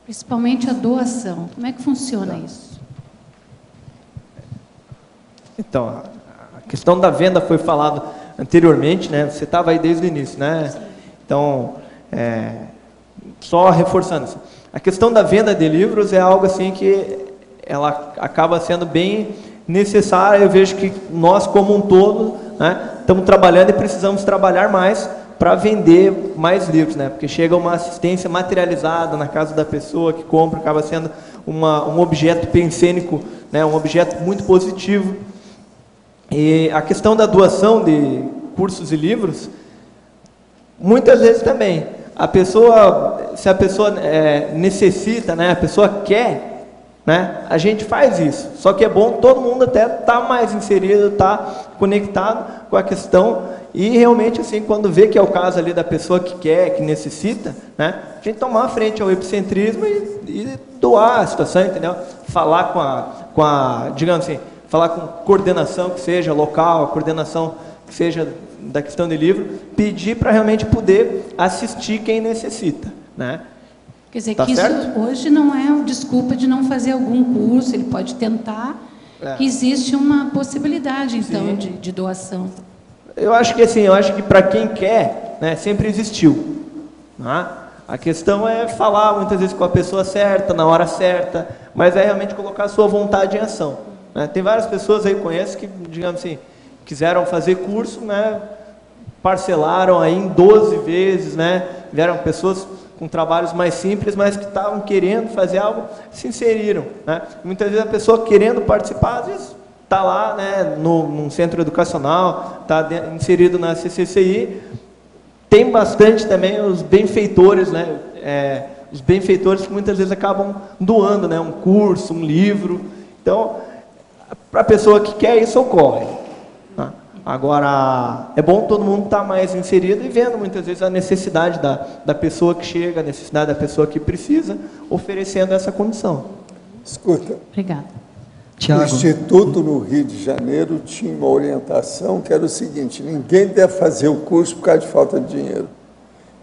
Principalmente a doação. Como é que funciona isso? Então, a questão da venda foi falado anteriormente, né? Você estava aí desde o início, né? Então, só reforçando isso. A questão da venda de livros é algo assim que ela acaba sendo bem necessária. Eu vejo que nós, como um todo, né, estamos trabalhando e precisamos trabalhar mais para vender mais livros, né? Porque chega uma assistência materializada na casa da pessoa que compra, acaba sendo um objeto pensênico, né? Um objeto muito positivo. E a questão da doação de cursos e livros, muitas vezes também, se a pessoa necessita, né? A pessoa quer, né? A gente faz isso. Só que é bom todo mundo até estar mais inserido, estar conectado com a questão. E realmente, assim, quando vê que é o caso ali da pessoa que quer, que necessita, né, a gente tomar a frente ao epicentrismo e doar a situação, entendeu? Falar digamos assim, falar com coordenação que seja local, coordenação que seja da questão de livro, pedir para realmente poder assistir quem necessita, né? Quer dizer, tá que certo? Isso hoje não é desculpa de não fazer algum curso, ele pode tentar, que existe uma possibilidade, então, de doação. Eu acho que assim, para quem quer, né, sempre existiu. Né? A questão é falar muitas vezes com a pessoa certa, na hora certa, mas é realmente colocar a sua vontade em ação. Né? Tem várias pessoas aí que conheço que, digamos assim, quiseram fazer curso, né, parcelaram aí em 12 vezes, né, vieram pessoas com trabalhos mais simples, mas que estavam querendo fazer algo, se inseriram. Né? Muitas vezes a pessoa querendo participar, às vezes está lá, né, num centro educacional, está inserido na CCCI. Tem bastante também os benfeitores, né, os benfeitores que muitas vezes acabam doando, né, um curso, um livro. Então, para a pessoa que quer, isso ocorre. Tá? Agora, é bom todo mundo estar mais inserido e vendo muitas vezes a necessidade da pessoa que chega, a necessidade da pessoa que precisa, oferecendo essa condição. Escuta. Obrigada. O Instituto no Rio de Janeiro tinha uma orientação que era o seguinte: ninguém deve fazer o curso por causa de falta de dinheiro.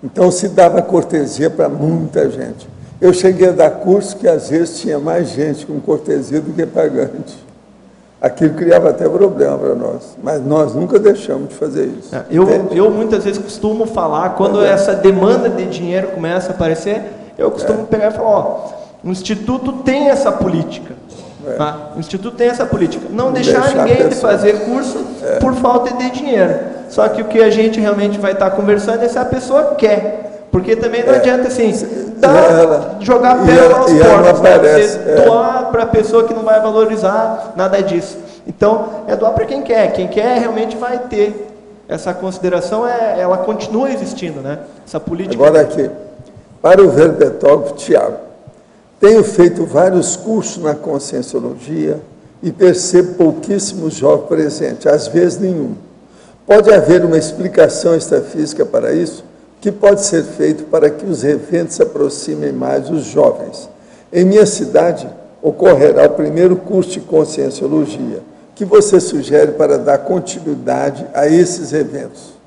Então se dava cortesia para muita gente. Eu cheguei a dar curso que às vezes tinha mais gente com cortesia do que pagante. Aquilo criava até problema para nós, mas nós nunca deixamos de fazer isso. Eu muitas vezes costumo falar, quando essa demanda de dinheiro começa a aparecer, eu costumo pegar e falar, o Instituto tem essa política. Tá? O Instituto tem essa política. Não deixar ninguém de fazer curso por falta de dinheiro. Só que o que a gente realmente vai estar conversando é se a pessoa quer. Porque também não adianta assim, jogar pérola aos porcos, né? Doar para a pessoa que não vai valorizar, nada disso. Então, é doar para quem quer. Quem quer realmente vai ter essa consideração, ela continua existindo, né? Essa política. Agora aqui, para o verbetógrafo Tiago. Tenho feito vários cursos na Conscienciologia e percebo pouquíssimos jovens presentes, às vezes nenhum. Pode haver uma explicação extrafísica para isso? O que pode ser feito para que os eventos aproximem mais os jovens? Em minha cidade, ocorrerá o primeiro curso de Conscienciologia. O que você sugere para dar continuidade a esses eventos?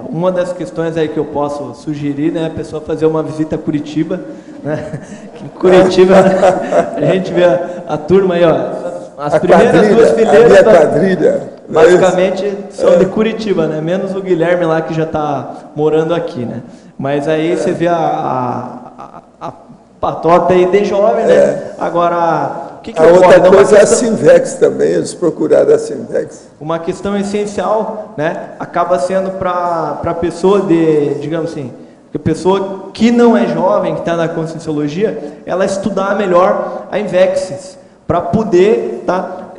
Uma das questões aí que eu posso sugerir, né, a pessoa fazer uma visita a Curitiba, né? Em Curitiba a gente vê a turma aí, ó, as primeiras duas fileiras quadrilha, basicamente são de Curitiba, né? Menos o Guilherme lá que já está morando aqui, né? Mas aí você vê a patota aí de jovem, né? Agora, o que a outra coisa é a Sinvex também, eles procuraram a Sinvex. Uma questão essencial, né, acaba sendo para a pessoa digamos assim, a pessoa que não é jovem, que está na Conscienciologia, ela estudar melhor a Invexis, para poder estar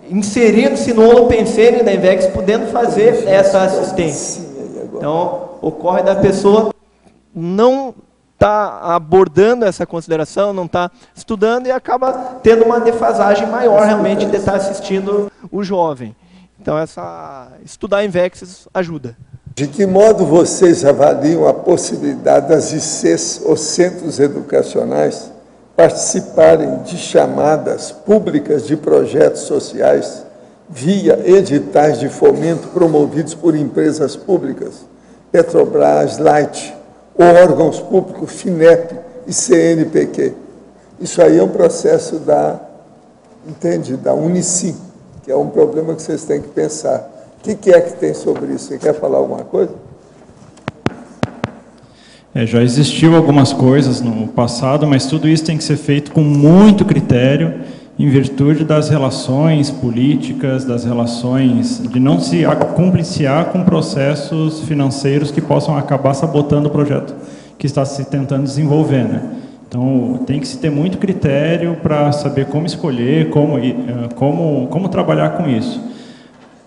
inserindo-se no holopensene da Invexis, podendo fazer essa assistência. Então, ocorre da pessoa não está abordando essa consideração, não está estudando e acaba tendo uma defasagem maior realmente de estar assistindo o jovem. Então, estudar Invexis ajuda. De que modo vocês avaliam a possibilidade das ICs, os centros educacionais, participarem de chamadas públicas de projetos sociais via editais de fomento promovidos por empresas públicas, Petrobras, Light, órgãos públicos, FINEP e CNPq. Isso aí é um processo da Unicim, que é um problema que vocês têm que pensar. O que é que tem sobre isso? Você quer falar alguma coisa? Já existiu algumas coisas no passado, mas tudo isso tem que ser feito com muito critério, em virtude das relações políticas, das relações de não se compliciar com processos financeiros que possam acabar sabotando o projeto que está se tentando desenvolver, né? Então, tem que se ter muito critério para saber como escolher, como trabalhar com isso.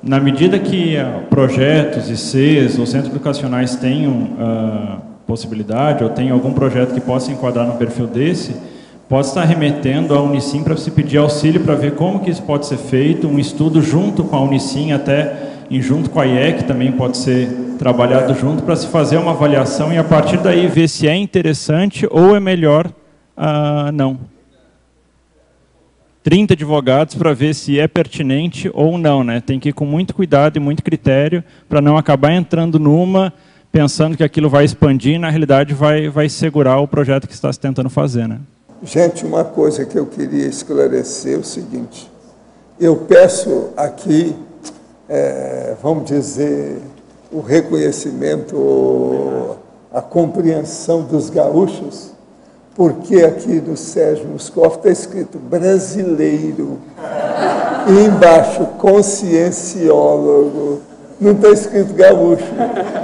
Na medida que projetos, ICs ou centros educacionais tenham possibilidade, ou tem algum projeto que possa enquadrar no perfil desse, pode estar remetendo à Unicim para se pedir auxílio para ver como que isso pode ser feito, um estudo junto com a Unicim, até junto com a IEC também pode ser trabalhado junto para se fazer uma avaliação e a partir daí ver se é interessante ou é melhor não. 30 advogados para ver se é pertinente ou não, né? Tem que ir com muito cuidado e muito critério para não acabar entrando numa, pensando que aquilo vai expandir e na realidade vai segurar o projeto que está se tentando fazer, né? Gente, uma coisa que eu queria esclarecer é o seguinte, eu peço aqui, vamos dizer, o reconhecimento, a compreensão dos gaúchos, porque aqui no Sérgio Muscoff está escrito brasileiro, e embaixo conscienciólogo, não está escrito gaúcho.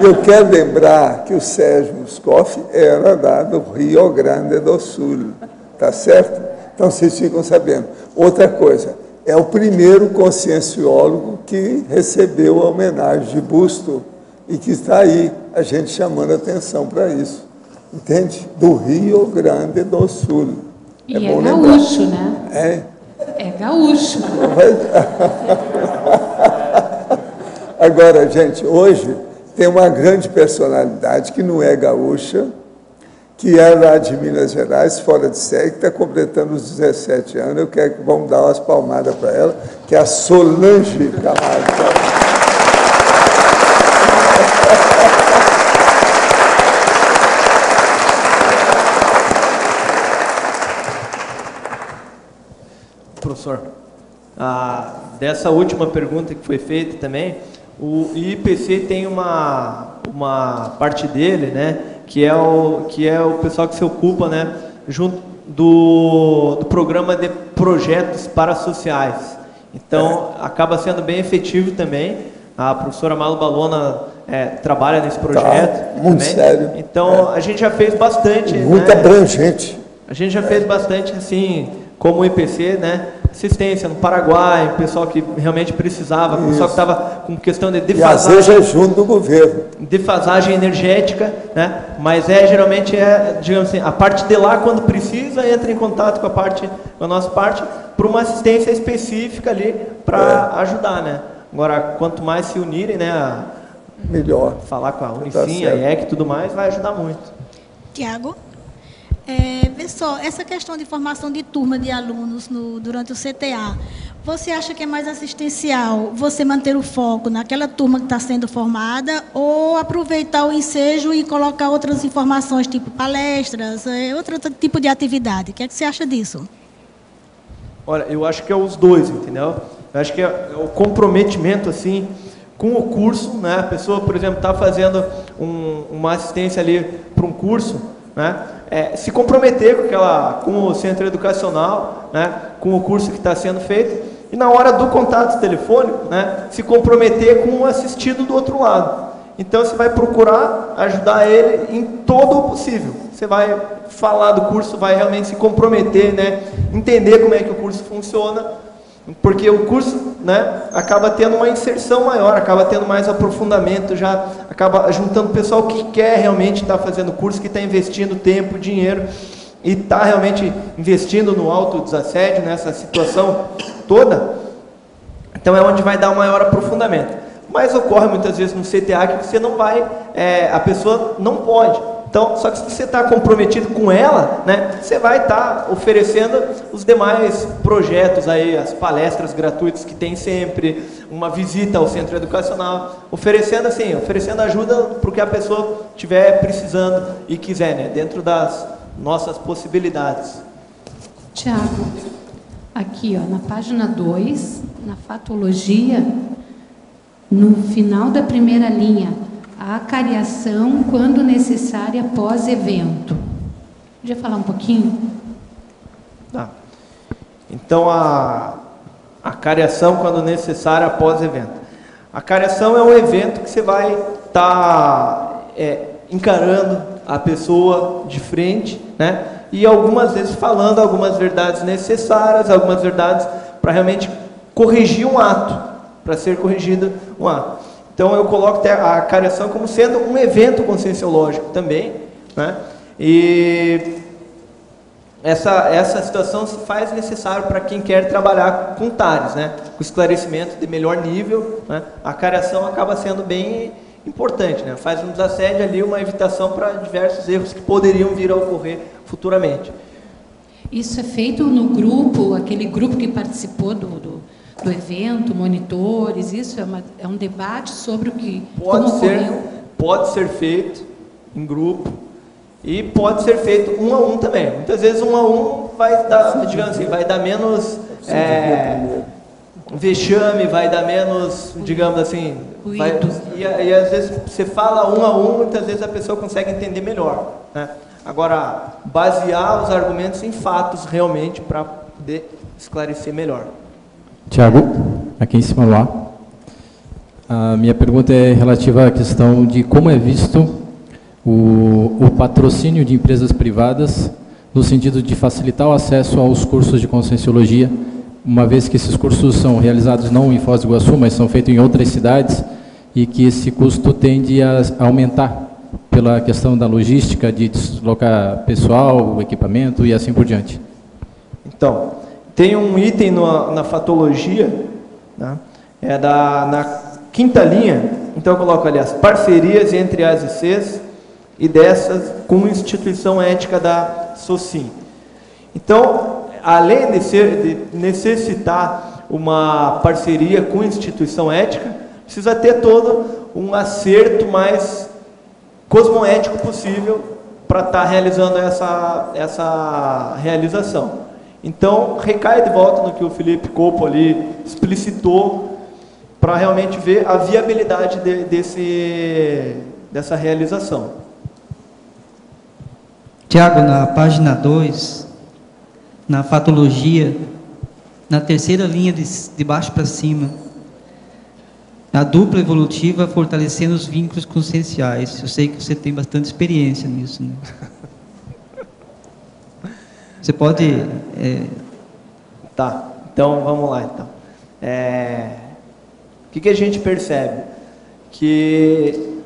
Eu quero lembrar que o Sérgio Muscoff era lá do Rio Grande do Sul. Tá certo? Então, vocês ficam sabendo. Outra coisa, é o primeiro conscienciólogo que recebeu a homenagem de busto e que está aí, a gente chamando a atenção para isso. Entende? Do Rio Grande do Sul. E é gaúcho, né? É gaúcho. Agora, gente, hoje tem uma grande personalidade que não é gaúcha, que é lá de Minas Gerais, fora de série, que está completando os 17 anos. Eu quero que vamos dar umas palmadas para ela, que é a Solange Camargo. Professor, dessa última pergunta que foi feita também, o IPC tem uma parte dele, né, que é o pessoal que se ocupa, né, junto do programa de projetos parasociais. Então, acaba sendo bem efetivo também. A professora Malu Balona trabalha nesse projeto. Muito também. sério. Então, a gente já fez bastante. Muito, né, abrangente. A gente já fez bastante, assim, como o IPC, né? Assistência no Paraguai, pessoal que realmente precisava, pessoal que estava com questão de defasagem. E às vezes é junto do governo. Defasagem energética, né? Mas geralmente digamos assim, a parte de lá, quando precisa, entra em contato com a nossa parte, para uma assistência específica ali, para ajudar, né? Agora, quanto mais se unirem, né? Melhor. Falar com a Unicim, a IEC e tudo mais, vai ajudar muito. Tiago? Vê só, essa questão de formação de turma de alunos durante o CTA, você acha que é mais assistencial você manter o foco naquela turma que está sendo formada ou aproveitar o ensejo e colocar outras informações, tipo palestras, outro tipo de atividade? O que é que você acha disso? Olha, eu acho que é os dois, entendeu? Eu acho que é o comprometimento, assim, com o curso, né? A pessoa, por exemplo, está fazendo uma assistência ali para um curso, né? Se comprometer com o centro educacional, né? Com o curso que está sendo feito, e na hora do contato telefônico, né? Se comprometer com o assistido do outro lado. Então, você vai procurar ajudar ele em todo o possível. Você vai falar do curso, vai realmente se comprometer, né? Entender como é que o curso funciona, porque o curso, né, acaba tendo uma inserção maior, acaba tendo mais aprofundamento, já acaba juntando o pessoal que quer realmente estar fazendo curso, que está investindo tempo, dinheiro, e está realmente investindo no autodesassédio, nessa situação toda. Então é onde vai dar um maior aprofundamento. Mas ocorre muitas vezes no CTA que você não vai, a pessoa não pode. Então, só que se você está comprometido com ela, né, você vai estar oferecendo os demais projetos aí, as palestras gratuitas que tem sempre, uma visita ao centro educacional, oferecendo ajuda para o que a pessoa estiver precisando e quiser, né, dentro das nossas possibilidades. Tiago, aqui ó, na página 2, na fatologia, no final da primeira linha, a acariação, quando necessária, pós-evento. Podia falar um pouquinho? Tá. Então, a acariação, quando necessária, pós-evento. A acariação é um evento que você vai estar encarando a pessoa de frente, né? E algumas vezes falando algumas verdades necessárias, algumas verdades para realmente corrigir um ato, para ser corrigido um ato. Então, eu coloco a acariação como sendo um evento conscienciológico também, né? E essa situação se faz necessário para quem quer trabalhar com TARES, né? Com esclarecimento de melhor nível, né? A acariação acaba sendo bem importante, né? Faz um desassédio ali, uma evitação para diversos erros que poderiam vir a ocorrer futuramente. Isso é feito no grupo, aquele grupo que participou do evento, monitores, isso é um debate sobre o que pode ser feito em grupo e pode ser feito um a um também. Muitas vezes um a um vai dar, digamos assim, vai dar menos vexame, vai dar menos, digamos assim, e às vezes você fala um a um, muitas vezes a pessoa consegue entender melhor, né? Agora, basear os argumentos em fatos realmente para poder esclarecer melhor. Tiago, aqui em cima lá. A minha pergunta é relativa à questão de como é visto o patrocínio de empresas privadas no sentido de facilitar o acesso aos cursos de Conscienciologia, uma vez que esses cursos são realizados não em Foz do Iguaçu, mas são feitos em outras cidades, e que esse custo tende a aumentar pela questão da logística, de deslocar pessoal, equipamento e assim por diante. Então, tem um item na fatologia, né? Na quinta linha, então eu coloco ali as parcerias entre as ICs e dessas com instituição ética da SOCIM. Então, além de necessitar uma parceria com instituição ética, precisa ter todo um acerto mais cosmoético possível para estar realizando essa realização. Então, recai de volta no que o Felipe Copo ali explicitou, para realmente ver a viabilidade dessa realização. Tiago, na página 2, na fatologia, na terceira linha de baixo para cima, a dupla evolutiva fortalecendo os vínculos conscienciais. Eu sei que você tem bastante experiência nisso, né? Você pode... Tá, então vamos lá. Então. O que a gente percebe? Que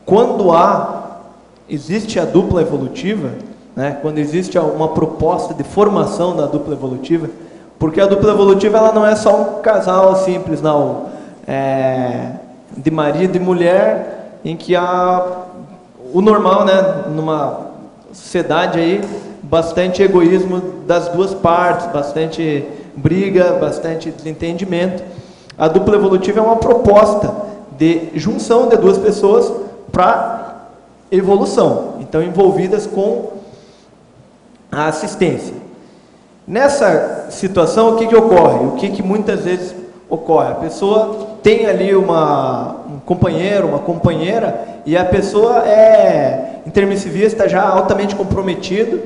quando existe a dupla evolutiva, né, quando existe uma proposta de formação da dupla evolutiva, porque a dupla evolutiva ela não é só um casal simples, não, de marido e mulher, em que há o normal, né, numa sociedade aí, bastante egoísmo das duas partes, bastante briga, bastante desentendimento. A dupla evolutiva é uma proposta de junção de duas pessoas para evolução, então envolvidas com a assistência. Nessa situação, o que ocorre? O que muitas vezes ocorre? A pessoa tem ali um companheiro, uma companheira, e a pessoa é intermissivista, já altamente comprometido,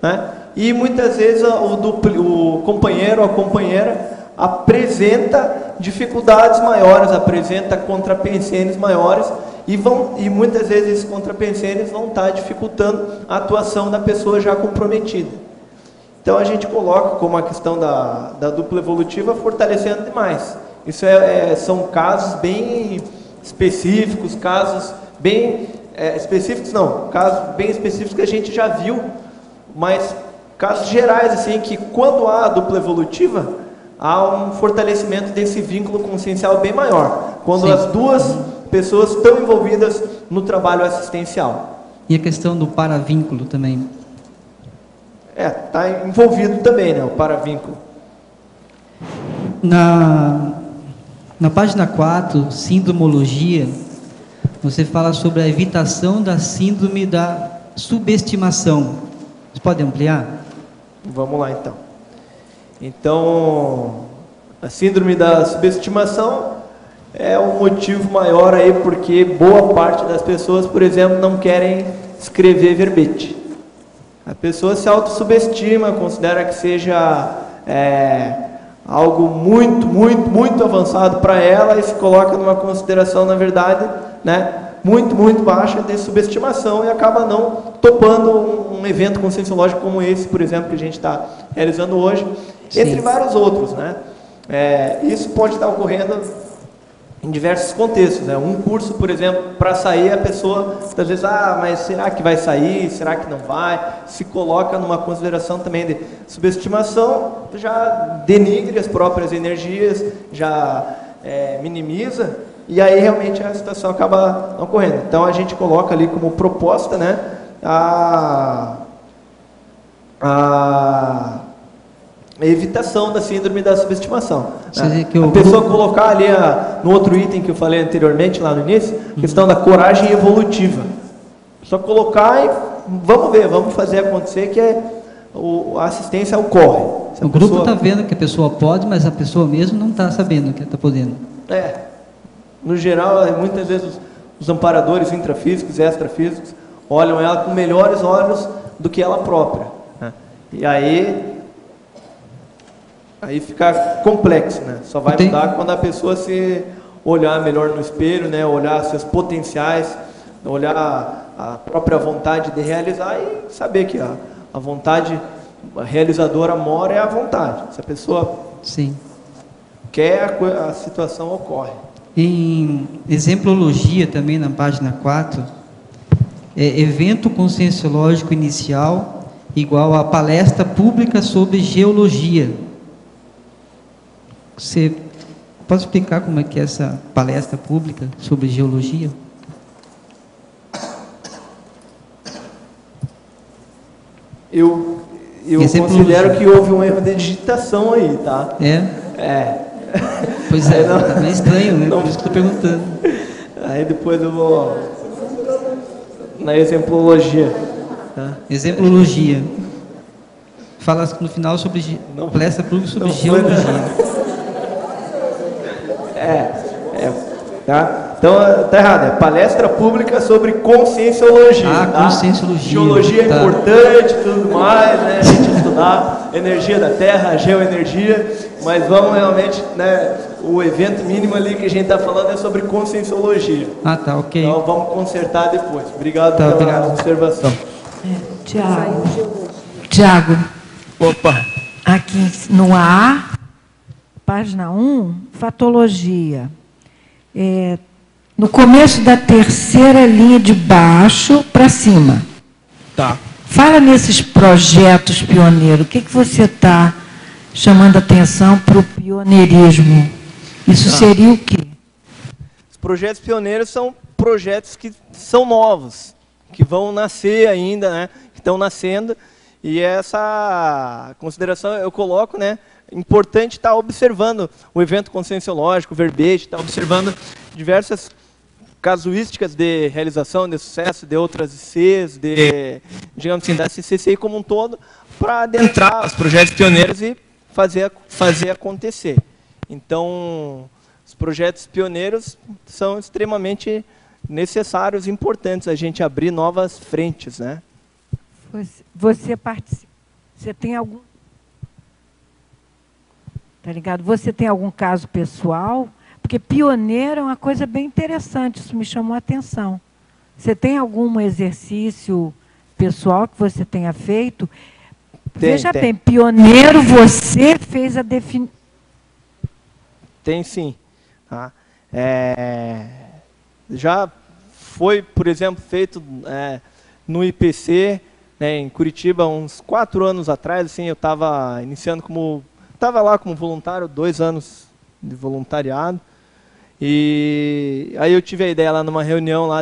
né? E muitas vezes o companheiro ou a companheira apresenta dificuldades maiores, apresenta contrapensenes maiores, e muitas vezes esses contrapensenes vão estar dificultando a atuação da pessoa já comprometida. Então a gente coloca como a questão da dupla evolutiva fortalecendo demais. Isso são casos bem específicos, casos bem específicos que a gente já viu, mas casos gerais, assim, que quando há a dupla evolutiva, há um fortalecimento desse vínculo consciencial bem maior, quando as duas pessoas estão envolvidas no trabalho assistencial. E a questão do paravínculo também. Está envolvido também, né, o paravínculo. Na página 4, síndromologia, você fala sobre a evitação da síndrome da subestimação. Você pode ampliar? Vamos lá, então. Então, a síndrome da subestimação é um motivo maior aí, porque boa parte das pessoas, por exemplo, não querem escrever verbete. A pessoa se autossubestima, considera que seja algo muito avançado para ela e se coloca numa consideração, na verdade, né, muito baixa de subestimação e acaba não topando um evento conscienciológico como esse, por exemplo, que a gente está realizando hoje, entre vários outros, né? Isso pode estar ocorrendo em diversos contextos, né? Um curso, por exemplo, para sair, a pessoa, às vezes, mas será que vai sair? Será que não vai? Se coloca numa consideração também de subestimação, já denigre as próprias energias, já minimiza, e aí realmente a situação acaba não ocorrendo. Então a gente coloca ali como proposta, né, a evitação da síndrome da subestimação. Né? A pessoa colocar ali, no outro item que eu falei anteriormente, lá no início, a questão da coragem evolutiva. Só colocar e vamos ver, vamos fazer acontecer, que a assistência ocorre. O grupo está vendo que a pessoa pode, mas a pessoa mesmo não está sabendo que está podendo. No geral, muitas vezes os amparadores intrafísicos e extrafísicos olham ela com melhores olhos do que ela própria. Né? E aí fica complexo, né? Só vai mudar quando a pessoa se olhar melhor no espelho, né? Olhar seus potenciais, olhar a própria vontade de realizar e saber que a vontade realizadora mora é a vontade. Se a pessoa quer, a situação ocorre. Em exemplologia, também na página 4, evento conscienciológico inicial igual a palestra pública sobre geologia. Você pode explicar como é que é essa palestra pública sobre geologia? Eu considero que houve um erro de digitação aí, tá? Pois é, tá meio estranho, né? Por isso que eu estou perguntando. Aí depois eu vou na exemplologia. Tá? Exemplologia. Fala no final sobre palestra pública sobre geologia. Tá? Então tá errado, é palestra pública sobre conscienciologia. Tá? Conscienciologia. Geologia é importante, tudo mais, né? A gente estudar energia da Terra, geoenergia, mas vamos realmente, né? O evento mínimo ali que a gente está falando é sobre conscienciologia. Tá, ok. Então vamos consertar depois. Obrigado pela observação. Tiago. Opa. Aqui no A, página 1, fatologia. No começo da terceira linha de baixo para cima. Tá. Fala nesses projetos pioneiros. O que você está chamando a atenção para o pioneirismo? Isso seria o quê? Os projetos pioneiros são projetos que são novos, que vão nascer ainda, né? Que estão nascendo. E essa consideração eu coloco, né? Importante estar observando o evento conscienciológico, o verbete, estar observando diversas casuísticas de realização, de sucesso, de outras ICs, digamos assim, da CCCI como um todo, para adentrar os projetos pioneiros e fazer acontecer. Então, os projetos pioneiros são extremamente necessários e importantes, a gente abrir novas frentes, né? Você participa, você tem algum... Tá ligado? Você tem algum caso pessoal? Porque pioneiro é uma coisa bem interessante, isso me chamou a atenção. Você tem algum exercício pessoal que você tenha feito? Veja bem, pioneiro, você fez a definição. Tem sim. Tá? Já foi, por exemplo, feito no IPC, né, em Curitiba, uns 4 anos atrás, assim, eu estava iniciando estava lá como voluntário, 2 anos de voluntariado, e aí eu tive a ideia lá numa reunião lá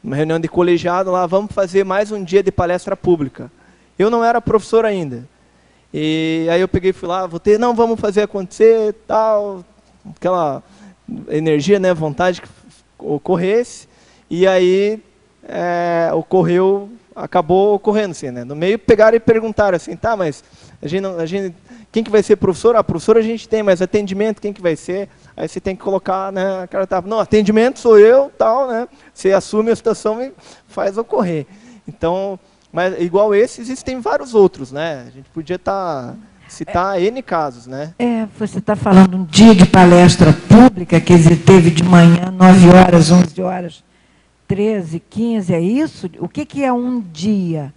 uma reunião de colegiado lá, vamos fazer mais um dia de palestra pública. Eu não era professor ainda. E aí eu peguei e fui lá, votei, não, vamos fazer acontecer, tal, aquela energia, né, vontade que ocorresse. E aí acabou ocorrendo, assim, né? No meio pegaram e perguntaram assim, tá, mas a gente, quem que vai ser professor? A professora a gente tem, mas atendimento quem que vai ser? Aí você tem que colocar, né, aquela etapa, não, atendimento sou eu, tal, né? Você assume a situação e faz ocorrer. Então, mas igual esse, existem vários outros, né? A gente podia citar N casos, né? Você está falando um dia de palestra pública, que teve de manhã, 9 horas, 11 horas, 13, 15, é isso? O que é um dia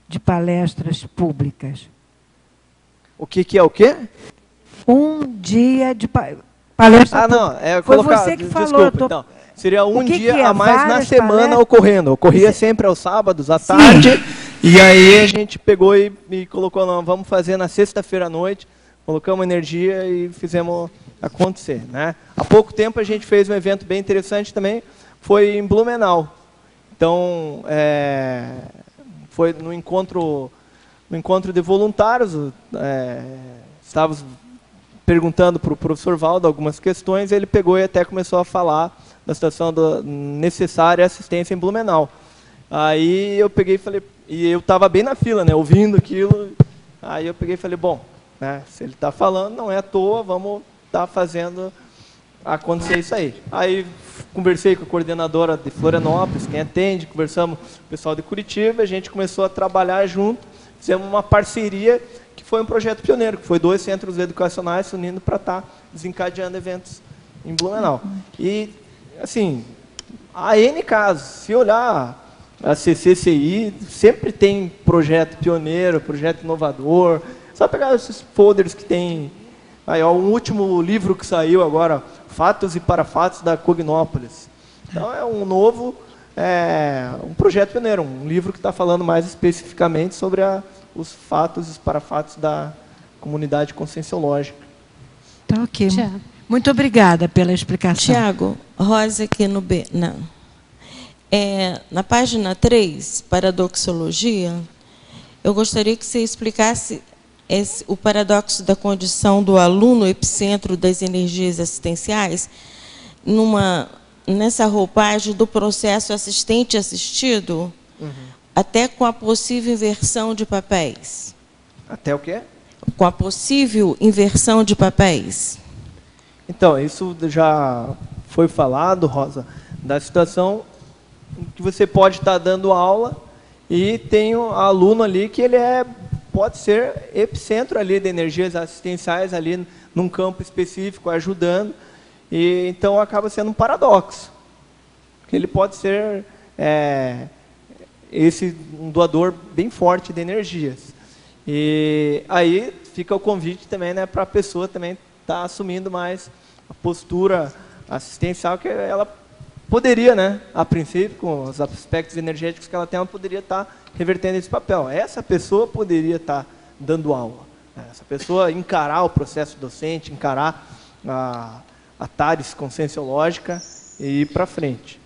de palestras públicas? O que é o quê? Um dia de palestra pública. Não, foi você que falou. Desculpa, então. Seria um dia é? a mais na semana palestras? ocorrendo. Ocorria sempre aos sábados, à tarde. E aí a gente pegou e colocou, não, vamos fazer na sexta-feira à noite. Colocamos energia e fizemos acontecer, né? Há pouco tempo a gente fez um evento bem interessante também, foi em Blumenau. Então, foi no encontro de voluntários, estávamos perguntando para o professor Valdo algumas questões, ele pegou e até começou a falar da situação necessária assistência em Blumenau. Aí eu peguei e falei, e eu estava bem na fila, né, ouvindo aquilo, aí eu peguei e falei, bom, né, se ele está falando, não é à toa, vamos estar fazendo acontecer isso aí. Aí conversei com a coordenadora de Florianópolis, quem atende, conversamos com o pessoal de Curitiba, a gente começou a trabalhar junto, fizemos uma parceria que foi um projeto pioneiro, que foi 2 centros educacionais se unindo para estar desencadeando eventos em Blumenau. E, assim, há N casos. Se olhar a CCCI, sempre tem projeto pioneiro, projeto inovador. Só pegar esses folders que tem... Aí, ó, um último livro que saiu agora, Fatos e Parafatos da Cognópolis. Então, é um novo... um projeto pioneiro, um livro que está falando mais especificamente sobre os fatos e os parafatos da comunidade conscienciológica. Tá ok. Muito obrigada pela explicação. Tiago, Rosa aqui no B. Não. Na página 3, Paradoxologia, eu gostaria que você explicasse o paradoxo da condição do aluno epicentro das energias assistenciais nessa roupagem do processo assistente-assistido, até com a possível inversão de papéis. Até o quê? Com a possível inversão de papéis. Então, isso já foi falado, Rosa, da situação em que você pode estar dando aula e tem um aluno ali que ele pode ser epicentro ali de energias assistenciais ali num campo específico, ajudando, e então acaba sendo um paradoxo. Porque ele pode ser um doador bem forte de energias. E aí fica o convite também, né, para a pessoa também estar assumindo mais a postura assistencial que ela poderia, né, a princípio, com os aspectos energéticos que ela tem, ela poderia estar revertendo esse papel. Essa pessoa poderia estar dando aula. Essa pessoa encarar o processo docente, encarar a TARES conscienciológica e ir para frente.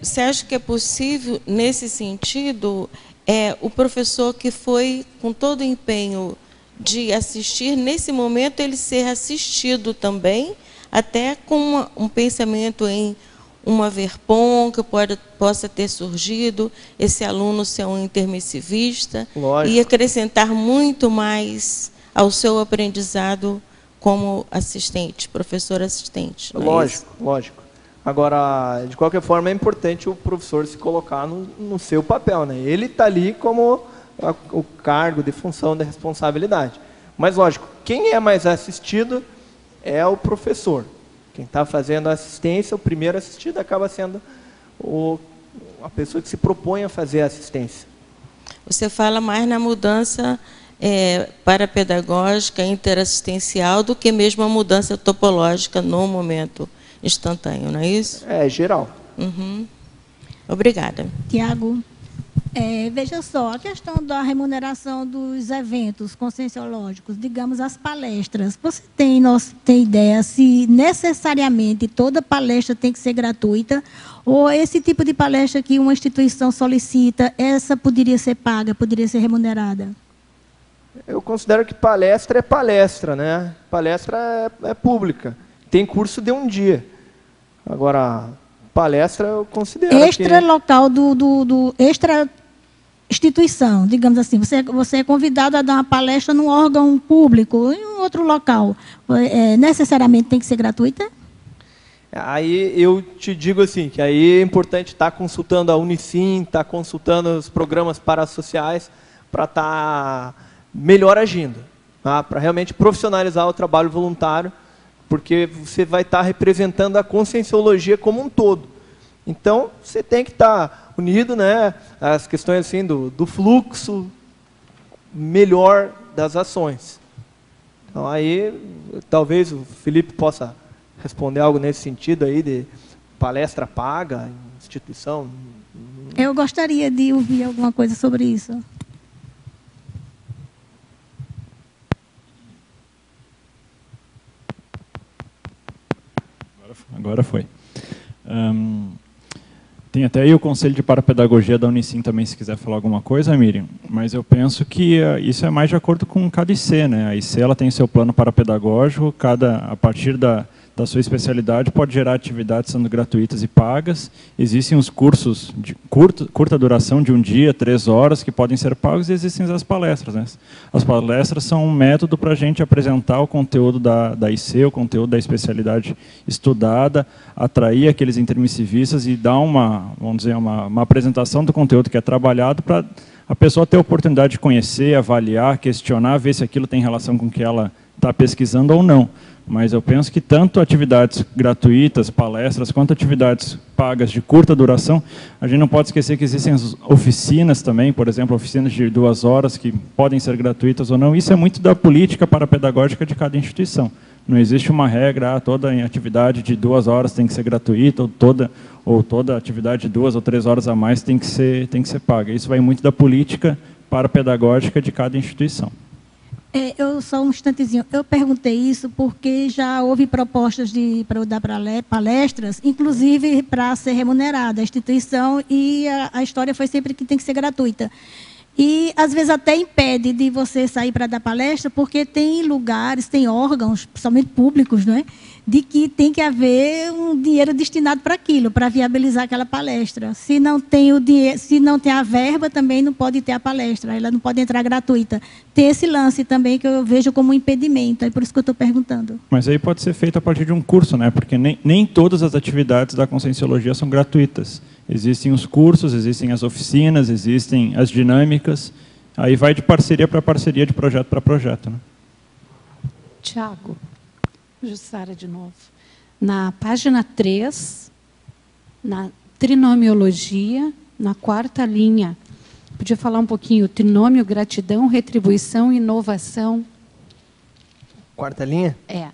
Você acha que é possível, nesse sentido, o professor que foi com todo o empenho de assistir, nesse momento ele ser assistido também, até com um pensamento em uma verpom que possa ter surgido, esse aluno ser um intermissivista, e acrescentar muito mais ao seu aprendizado como assistente, professor assistente. Lógico. Agora, de qualquer forma, é importante o professor se colocar no seu papel, né? Ele está ali como o cargo de função de responsabilidade. Mas, lógico, quem é mais assistido é o professor. Quem está fazendo a assistência, o primeiro assistido acaba sendo a pessoa que se propõe a fazer a assistência. Você fala mais na mudança parapedagógica, interassistencial, do que mesmo a mudança topológica no momento instantâneo, não é isso? É geral. Obrigada. Tiago. Veja só, a questão da remuneração dos eventos conscienciológicos, digamos as palestras, você tem ideia se necessariamente toda palestra tem que ser gratuita ou esse tipo de palestra que uma instituição solicita, essa poderia ser paga, poderia ser remunerada? Eu considero que palestra é palestra, né? Palestra é pública. Tem curso de um dia. Agora, palestra eu considero extra local do extra instituição, digamos assim. Você é convidado a dar uma palestra num órgão público, em um outro local. Necessariamente tem que ser gratuita? Aí eu te digo assim, que aí é importante estar consultando a Unicim, estar consultando os programas parasociais para estar melhor agindo, tá? Para realmente profissionalizar o trabalho voluntário, porque você vai estar representando a conscienciologia como um todo. Então, você tem que estar unido, né, às questões assim, do fluxo melhor das ações. Então, aí, talvez o Felipe possa responder algo nesse sentido aí, de palestra paga, instituição. Eu gostaria de ouvir alguma coisa sobre isso. Agora foi. Tem até aí o Conselho de Parapedagogia da Unicim também, se quiser falar alguma coisa, Miriam. Mas eu penso que isso é mais de acordo com cada IC, né? A IC ela tem seu plano parapedagógico, a partir da sua especialidade pode gerar atividades sendo gratuitas e pagas. Existem os cursos de curta duração, de 1 dia, 3 horas, que podem ser pagos, e existem as palestras, né? As palestras são um método para a gente apresentar o conteúdo da IC, o conteúdo da especialidade estudada, atrair aqueles intermissivistas e dar vamos dizer, uma apresentação do conteúdo que é trabalhado para a pessoa ter a oportunidade de conhecer, avaliar, questionar, ver se aquilo tem relação com o que ela está pesquisando ou não. Mas eu penso que tanto atividades gratuitas, palestras, quanto atividades pagas de curta duração, a gente não pode esquecer que existem as oficinas também, por exemplo, oficinas de 2 horas que podem ser gratuitas ou não. Isso é muito da política parapedagógica de cada instituição. Não existe uma regra, toda atividade de 2 horas tem que ser gratuita, ou toda atividade de 2 ou 3 horas a mais tem que ser paga. Isso vai muito da política parapedagógica de cada instituição. Só um instantezinho. Eu perguntei isso porque já houve propostas para eu dar palestras, inclusive para ser remunerada a instituição, e a história foi sempre que tem que ser gratuita. E, às vezes, até impede de você sair para dar palestra, porque tem lugares, tem órgãos, principalmente públicos, não é? De que tem que haver um dinheiro destinado para aquilo, para viabilizar aquela palestra. Se não tem o dinheiro, se não tem a verba, também não pode ter a palestra, ela não pode entrar gratuita. Tem esse lance também que eu vejo como um impedimento, é por isso que eu estou perguntando. Mas aí pode ser feito a partir de um curso, né? Porque nem todas as atividades da conscienciologia são gratuitas. Existem os cursos, existem as oficinas, existem as dinâmicas. Aí vai de parceria para parceria, de projeto para projeto, né? Tiago, Jussara de novo. Na página 3, na trinomiologia, na 4ª linha, podia falar um pouquinho, trinômio, gratidão, retribuição e inovação. 4ª linha? É.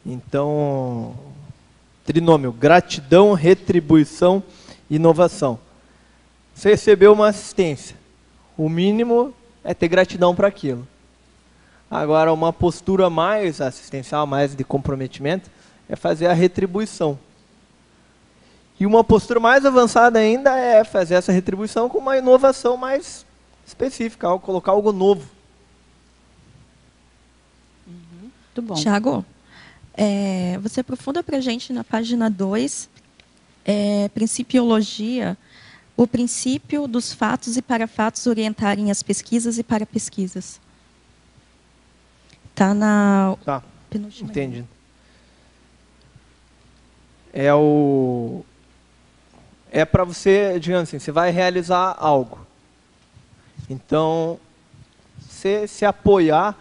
Então, trinômio, gratidão, retribuição e inovação. Você recebeu uma assistência. O mínimo é ter gratidão para aquilo. Agora, uma postura mais assistencial, mais de comprometimento, é fazer a retribuição. E uma postura mais avançada ainda é fazer essa retribuição com uma inovação mais específica, ao colocar algo novo. Muito bom. Tiago, você aprofunda para a gente na página 2, Principiologia, o princípio dos fatos e parafatos orientarem as pesquisas e parapesquisas. Está na penúltima. Entendi. É para você, digamos assim, você vai realizar algo. Então, você se apoiar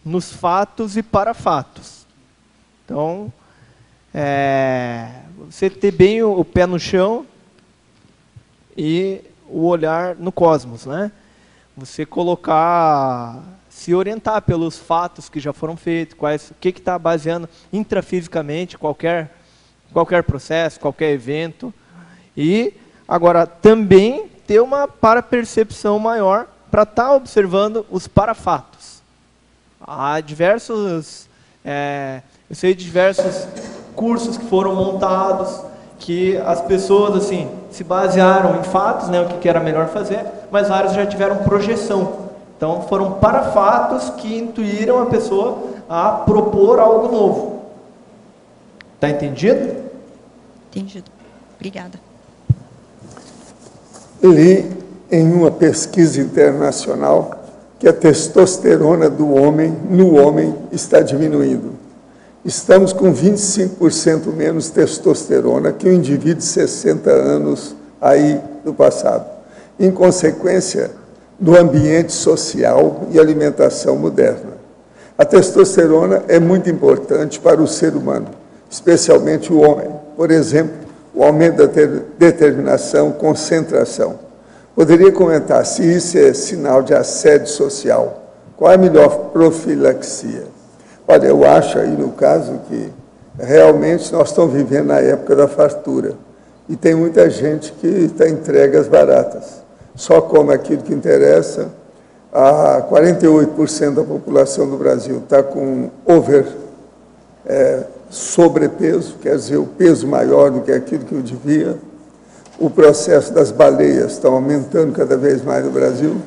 nos fatos e parafatos. Então, você ter bem o pé no chão e o olhar no cosmos, né? Você se orientar pelos fatos que já foram feitos, o que está baseando intrafisicamente qualquer processo, qualquer evento, E, agora, também ter uma parapercepção maior para estar observando os parafatos. Há diversos, eu sei de diversos cursos que foram montados, que as pessoas assim se basearam em fatos, né, o que era melhor fazer, mas vários já tiveram projeção. Então, foram parafatos que intuíram a pessoa a propor algo novo. Está entendido? Entendido. Obrigada. Li em uma pesquisa internacional que a testosterona do homem, no homem, está diminuindo. Estamos com 25% menos testosterona que o indivíduo de 60 anos aí do passado. Em consequência do ambiente social e alimentação moderna. A testosterona é muito importante para o ser humano, especialmente o homem. Por exemplo, o aumento da determinação, concentração. Poderia comentar se isso é sinal de assédio social? Qual é a melhor profilaxia? Olha, eu acho aí no caso que realmente nós estamos vivendo na época da fartura e tem muita gente que está entregue às baratas. Só come aquilo que interessa. 48% da população do Brasil está com sobrepeso, quer dizer, o peso maior do que aquilo que eu devia. O processo das baleias está aumentando cada vez mais no Brasil.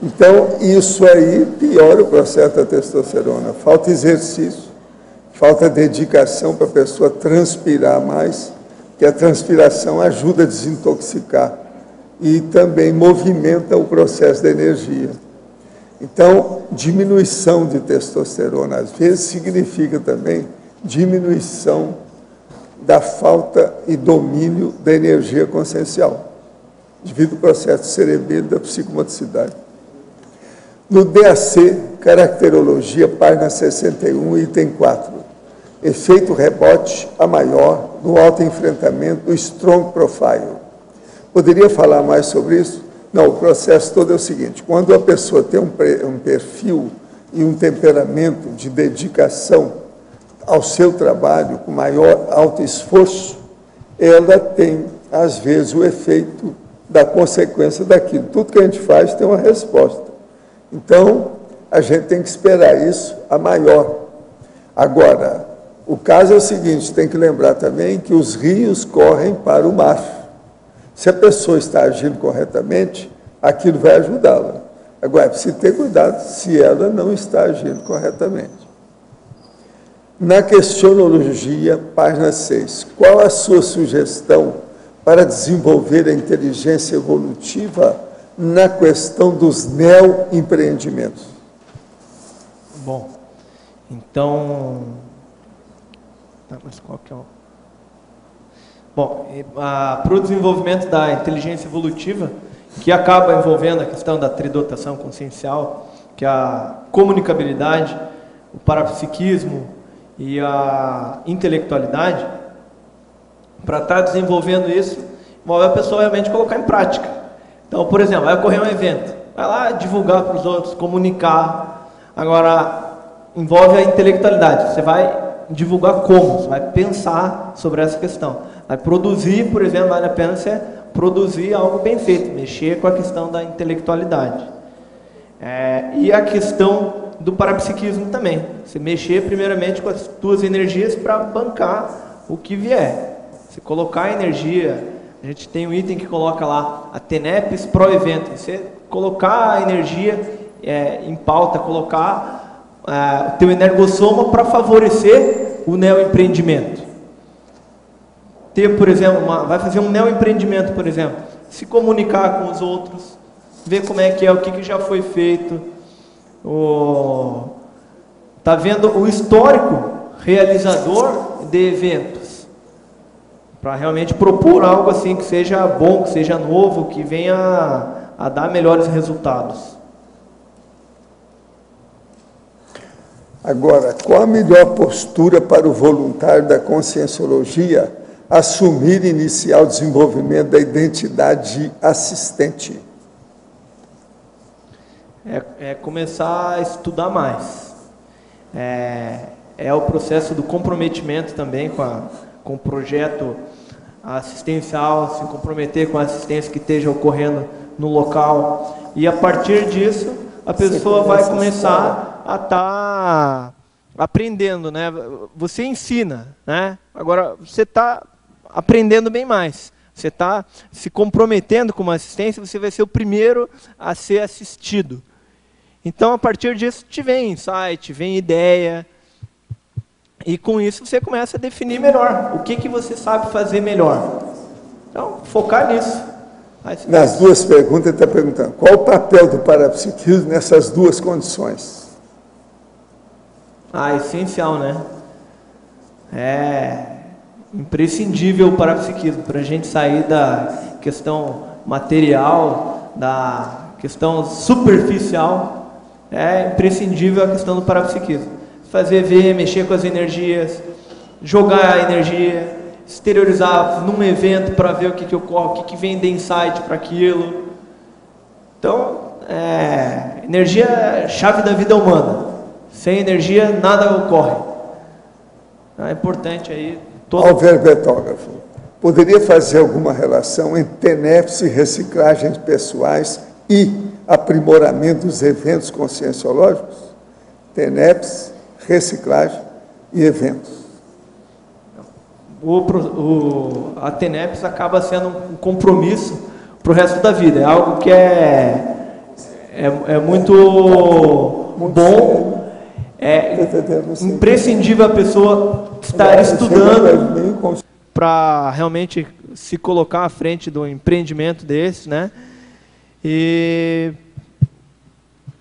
Então, isso aí piora o processo da testosterona. Falta exercício, falta dedicação para a pessoa transpirar mais, que a transpiração ajuda a desintoxicar e também movimenta o processo da energia. Então, diminuição de testosterona, às vezes, significa também diminuição da falta e domínio da energia consciencial, devido ao processo cerebelo da psicomotricidade. No DAC, caracterologia, página 61, item 4, efeito rebote a maior no autoenfrentamento do strong profile. Poderia falar mais sobre isso? Não, o processo todo é o seguinte: quando a pessoa tem um perfil e um temperamento de dedicação ao seu trabalho, com maior autoesforço, ela tem, às vezes, o efeito da consequência daquilo. Tudo que a gente faz tem uma resposta. Então, a gente tem que esperar isso a maior. Agora, o caso é o seguinte, tem que lembrar também que os rios correm para o mar. Se a pessoa está agindo corretamente, aquilo vai ajudá-la. Agora, é preciso ter cuidado se ela não está agindo corretamente. Na questionologia, página 6, qual a sua sugestão para desenvolver a inteligência evolutiva na questão dos neoempreendimentos? Bom, então... mas qual que é o... Bom, para o desenvolvimento da inteligência evolutiva, que acaba envolvendo a questão da tridotação consciencial, que é a comunicabilidade, o parapsiquismo e a intelectualidade, para estar desenvolvendo isso, envolve a pessoa realmente colocar em prática. Então, por exemplo, vai ocorrer um evento, vai lá divulgar para os outros, comunicar. Agora, envolve a intelectualidade. Você vai divulgar como? Você vai pensar sobre essa questão. Vai produzir, por exemplo, vale a pena você produzir algo bem feito, mexer com a questão da intelectualidade. E a questão do parapsiquismo também. Você mexer primeiramente com as tuas energias para bancar o que vier. Você colocar a energia, a gente tem um item que coloca lá, a TENEPES pro evento. Você colocar a energia em pauta, colocar o teu energossoma para favorecer o neoempreendimento. Ter, por exemplo, vai fazer um neoempreendimento, por exemplo, se comunicar com os outros, ver como é, o que já foi feito, tá vendo o histórico realizador de eventos, para realmente propor algo assim que seja bom, que seja novo, que venha a dar melhores resultados. Agora, qual a melhor postura para o voluntário da conscienciologia assumir e iniciar o desenvolvimento da identidade assistente? Começar a estudar mais. É o processo do comprometimento também com o projeto assistencial, se comprometer com a assistência que esteja ocorrendo no local. E a partir disso, a pessoa vai começar a estar aprendendo, né? Você ensina, né? Agora, você está aprendendo bem mais. Você está se comprometendo com uma assistência, você vai ser o primeiro a ser assistido. Então, a partir disso, te vem insight, vem ideia. E com isso você começa a definir melhor o que você sabe fazer melhor. Então, focar nisso. Nas duas perguntas, ele está perguntando, qual o papel do parapsiquismo nessas duas condições? Essencial, né? É imprescindível o parapsiquismo para a gente sair da questão material, da questão superficial. É imprescindível a questão do parapsiquismo. Fazer ver, mexer com as energias, jogar a energia, exteriorizar num evento para ver o que ocorre, o que vem de insight para aquilo. Então, energia é a chave da vida humana. Sem energia, nada ocorre. É importante aí... Alverbetógrafo, poderia fazer alguma relação entre TENEPS e reciclagens pessoais e aprimoramento dos eventos conscienciológicos? TENEPS, reciclagem e eventos. A TENEPS acaba sendo um compromisso para o resto da vida. É algo que é muito bom. É imprescindível a pessoa estar estudando para realmente se colocar à frente do empreendimento desse, né? E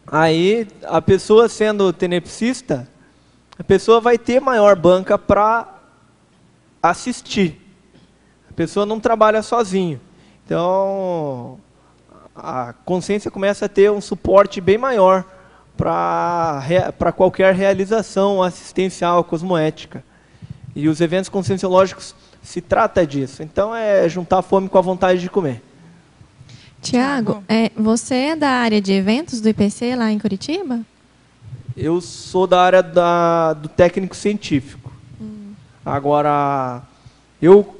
aí, a pessoa sendo tenepsista, a pessoa vai ter maior banca para assistir. A pessoa não trabalha sozinho. Então, a consciência começa a ter um suporte bem maior para qualquer realização assistencial, cosmoética. E os eventos conscienciológicos se trata disso. Então, é juntar a fome com a vontade de comer. Tiago, você é da área de eventos do IPC lá em Curitiba? Eu sou da área do técnico científico. Agora, eu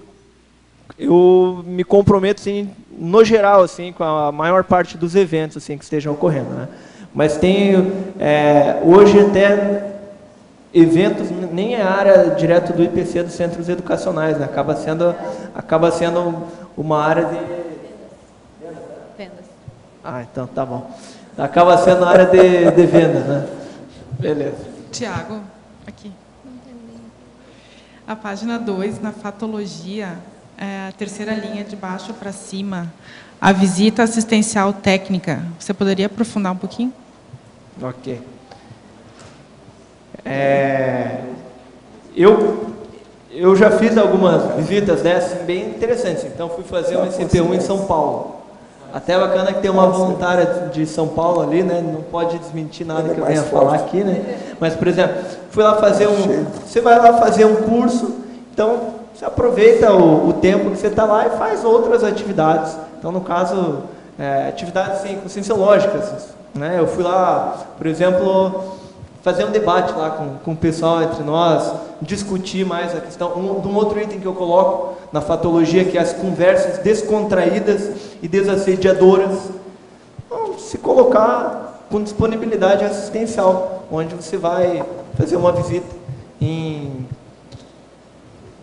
me comprometo, assim, no geral, assim, com a maior parte dos eventos assim, que estejam ocorrendo, né? Mas tem, hoje até, eventos, nem é área direto do IPC, dos centros educacionais, né? Acaba sendo uma área de... Vendas. Então tá bom. Acaba sendo a área de vendas, né? Beleza. Tiago, aqui. A página 2, na fatologia, a terceira linha de baixo para cima, a visita assistencial técnica. Você poderia aprofundar um pouquinho? Ok. Eu já fiz algumas visitas dessas bem interessantes. Então, fui fazer uma SCP-1 em São Paulo. Até bacana que tem uma voluntária de São Paulo ali, né? Não pode desmentir nada que eu venha falar aqui, né? Mas, por exemplo, fui lá fazer você vai lá fazer um curso, então você aproveita o tempo que você está lá e faz outras atividades. Então, no caso, atividades assim, conscienciológicas, né? Eu fui lá, por exemplo, fazer um debate lá com o pessoal entre nós, discutir mais a questão, de um outro item que eu coloco na fatologia, que é as conversas descontraídas e desassediadoras. Então, se colocar com disponibilidade assistencial, onde você vai fazer uma visita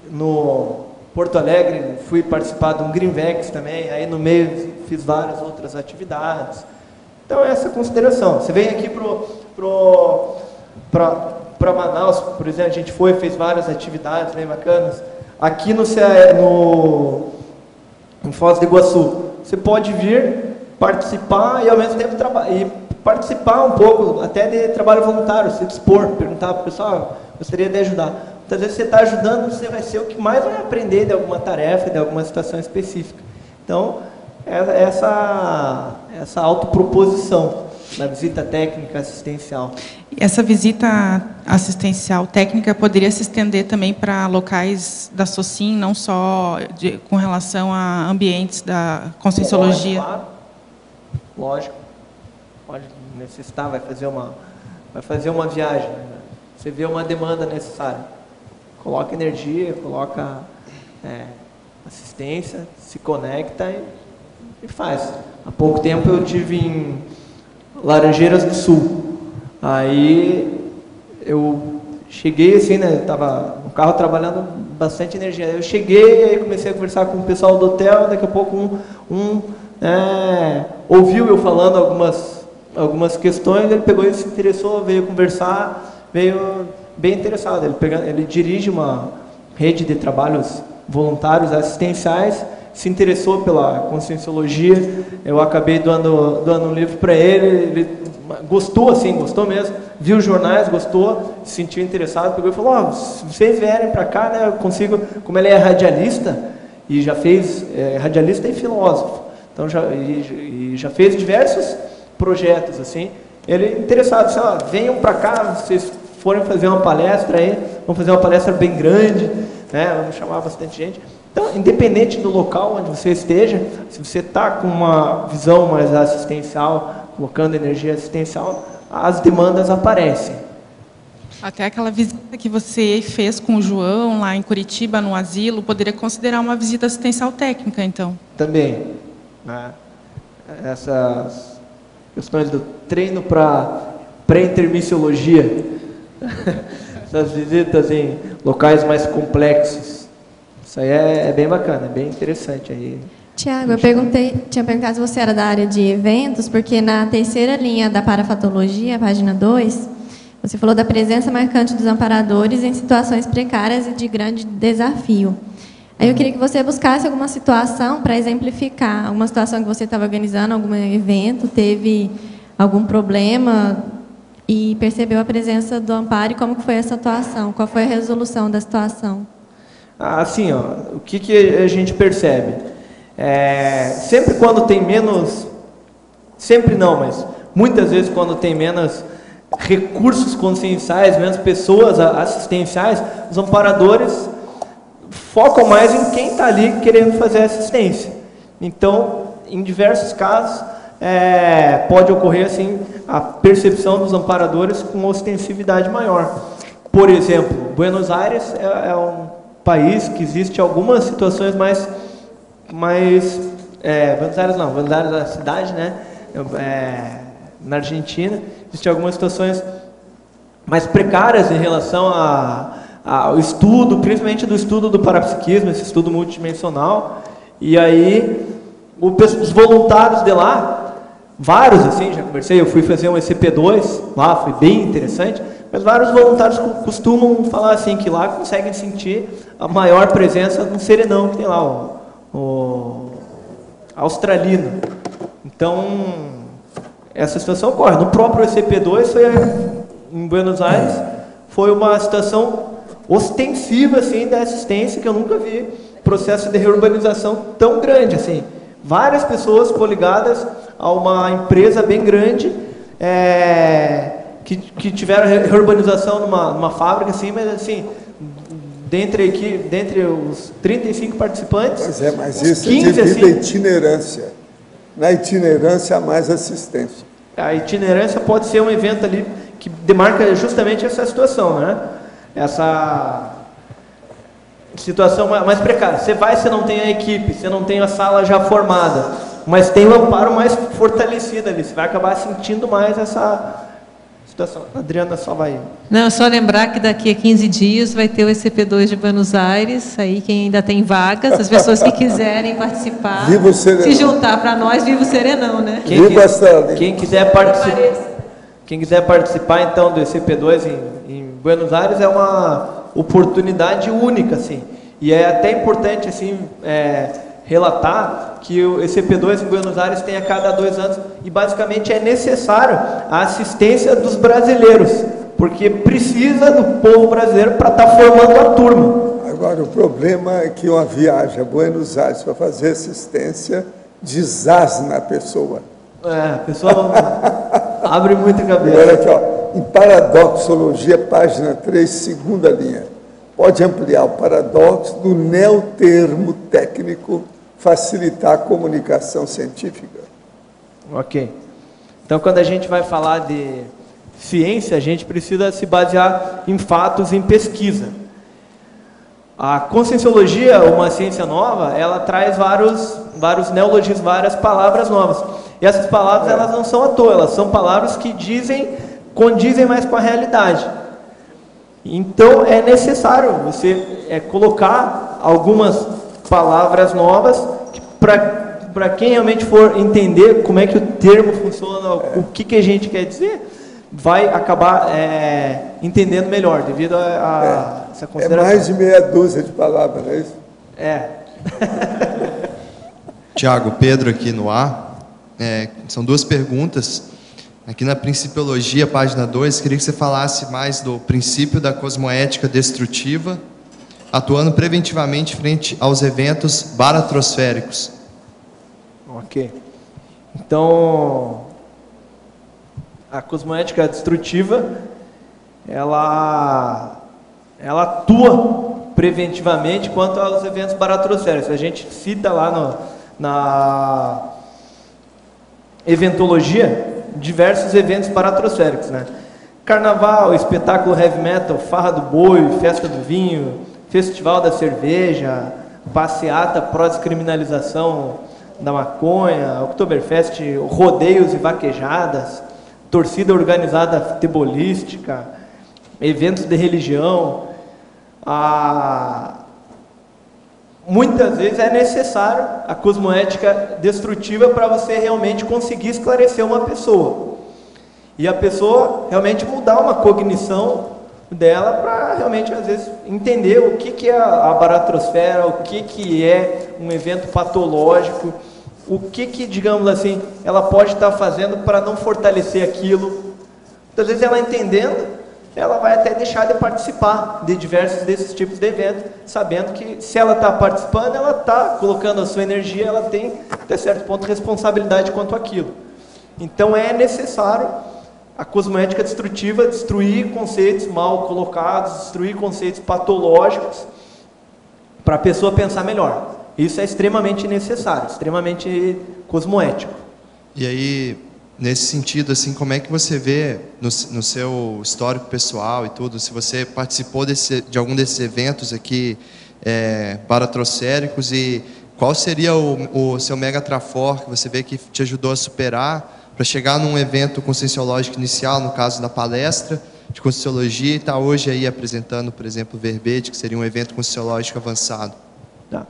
no Porto Alegre, fui participar de um Greenvex também, aí no meio fiz várias outras atividades. Então, essa consideração. Você vem aqui para Manaus, por exemplo, a gente fez várias atividades bem bacanas. Aqui em Foz do Iguaçu, você pode vir participar e ao mesmo tempo participar um pouco, até de trabalho voluntário, se dispor, perguntar para o pessoal, gostaria de ajudar. Muitas vezes você está ajudando, você vai ser o que mais vai aprender de alguma tarefa, de alguma situação específica. Então, essa autoproposição na visita técnica assistencial. Essa visita assistencial técnica poderia se estender também para locais da SOCIM, não só com relação a ambientes da conscienciologia? Claro. Lógico. Pode necessitar, vai fazer uma viagem. Né? Você vê uma demanda necessária. Coloca energia, coloca assistência, se conecta e faz. Há pouco tempo eu tive em Laranjeiras do Sul. Aí eu cheguei assim, né? Eu estava no carro trabalhando bastante energia. Eu cheguei, aí comecei a conversar com o pessoal do hotel. Daqui a pouco ouviu eu falando algumas questões. Ele pegou e se interessou, veio conversar, veio bem interessado. Ele dirige uma rede de trabalhos voluntários assistenciais. Se interessou pela Conscienciologia, eu acabei dando um livro para ele gostou assim, gostou mesmo, viu os jornais, gostou, se sentiu interessado, pegou e falou, se vocês vierem para cá, né, eu consigo, como ele é radialista, e já fez, radialista e filósofo, então já fez diversos projetos, assim, ele é interessado, sei lá, venham para cá, vocês forem fazer uma palestra aí, vamos fazer uma palestra bem grande, né, vamos chamar bastante gente. Então, independente do local onde você esteja, se você está com uma visão mais assistencial, colocando energia assistencial, as demandas aparecem. Até aquela visita que você fez com o João, lá em Curitiba, no asilo, poderia considerar uma visita assistencial técnica, então? Também. Né? Essas questões do treino para pré-intermissiologia, essas visitas em locais mais complexos. Isso aí é bem bacana, é bem interessante. Aí. Tiago, eu tinha perguntado se você era da área de eventos, porque na terceira linha da parafatologia, página 2, você falou da presença marcante dos amparadores em situações precárias e de grande desafio. Aí eu queria que você buscasse alguma situação para exemplificar, alguma situação que você estava organizando, algum evento, teve algum problema e percebeu a presença do amparo e como que foi essa atuação, qual foi a resolução da situação? Assim, ó, o que a gente percebe? Sempre quando tem menos, sempre não, mas muitas vezes quando tem menos recursos conscienciais, menos pessoas assistenciais, os amparadores focam mais em quem está ali querendo fazer assistência. Então, em diversos casos, pode ocorrer assim, a percepção dos amparadores com ostensividade maior. Por exemplo, Buenos Aires é um país que existe algumas situações mais Buenos Aires não, Buenos Aires é a cidade, né? Na Argentina, existem algumas situações mais precárias em relação ao estudo, principalmente do estudo do parapsiquismo, esse estudo multidimensional. E aí, os voluntários de lá, vários assim, já conversei, eu fui fazer um ECP2 lá, foi bem interessante, mas vários voluntários costumam falar assim, que lá conseguem sentir a maior presença no serenão que tem lá, o australino. Então, essa situação ocorre. No próprio ECP2, em Buenos Aires, foi uma situação ostensiva assim, da assistência que eu nunca vi. Processo de reurbanização tão grande. Assim. Várias pessoas coligadas a uma empresa bem grande, que tiveram reurbanização numa fábrica, assim, mas assim, dentre os 35 participantes, mas isso 15, é devido à itinerância. Na itinerância há mais assistência. A itinerância pode ser um evento ali que demarca justamente essa situação, né? Essa situação mais precária. Você não tem a equipe, você não tem a sala já formada, mas tem o amparo mais fortalecido ali. Você vai acabar sentindo mais essa situação. A Adriana só vai... Não, só lembrar que daqui a 15 dias vai ter o ECP2 de Buenos Aires, aí quem ainda tem vagas, as pessoas que quiserem participar, viva o Serenão. Se juntar para nós, viva o Serenão, né? Quem quiser participar então do ECP2 em Buenos Aires é uma oportunidade única, assim. E é até importante assim, relatar que o ECP2 em Buenos Aires tem a cada 2 anos e basicamente é necessário a assistência dos brasileiros, porque precisa do povo brasileiro para estar formando a turma. Agora, o problema é que uma viagem a Buenos Aires para fazer assistência desasna a pessoa. A pessoa abre muita cabeça. Olha aqui, ó, em Paradoxologia, página 3, segunda linha. Pode ampliar o paradoxo do neotermo técnico facilitar a comunicação científica. Ok. Então, quando a gente vai falar de ciência, a gente precisa se basear em fatos, em pesquisa. A conscienciologia, uma ciência nova, ela traz vários neologismos, várias palavras novas. E essas palavras, elas não são à toa, elas são palavras que condizem mais com a realidade. Então, é necessário você colocar algumas palavras novas para quem realmente for entender como é que o termo funciona, o que a gente quer dizer, vai acabar entendendo melhor, devido a essa consideração. É mais de meia dúzia de palavras, não é isso? Tiago, Pedro aqui no ar. São duas perguntas. Aqui na Principiologia, página 2, queria que você falasse mais do princípio da cosmoética destrutiva, atuando preventivamente frente aos eventos baratrosféricos. Ok. Então, a cosmoética destrutiva, ela atua preventivamente quanto aos eventos baratrosféricos. A gente cita lá na eventologia diversos eventos baratrosféricos, né? Carnaval, espetáculo heavy metal, farra do boi, festa do vinho, festival da cerveja, passeata pró-descriminalização da maconha, Oktoberfest, rodeios e vaquejadas, torcida organizada futebolística, eventos de religião. Muitas vezes é necessário a cosmoética destrutiva para você realmente conseguir esclarecer uma pessoa. E a pessoa realmente mudar uma cognição dela para realmente, às vezes, entender o que é a baratrosfera, o que é um evento patológico, o que, digamos assim, ela pode estar fazendo para não fortalecer aquilo. Muitas vezes ela entendendo, ela vai até deixar de participar de diversos desses tipos de eventos, sabendo que se ela está participando, ela está colocando a sua energia, ela tem, até certo ponto, responsabilidade quanto àquilo. Então é necessário a cosmoética destrutiva destruir conceitos mal colocados, destruir conceitos patológicos, para a pessoa pensar melhor. Isso é extremamente necessário, extremamente cosmoético. E aí, nesse sentido, assim, como é que você vê no seu histórico pessoal e tudo, se você participou de algum desses eventos aqui baratrosféricos, e qual seria o seu mega trafor que você vê que te ajudou a superar para chegar num evento conscienciológico inicial, no caso da palestra de conscienciologia, e está hoje aí apresentando, por exemplo, o Verbete, que seria um evento conscienciológico avançado? Tá.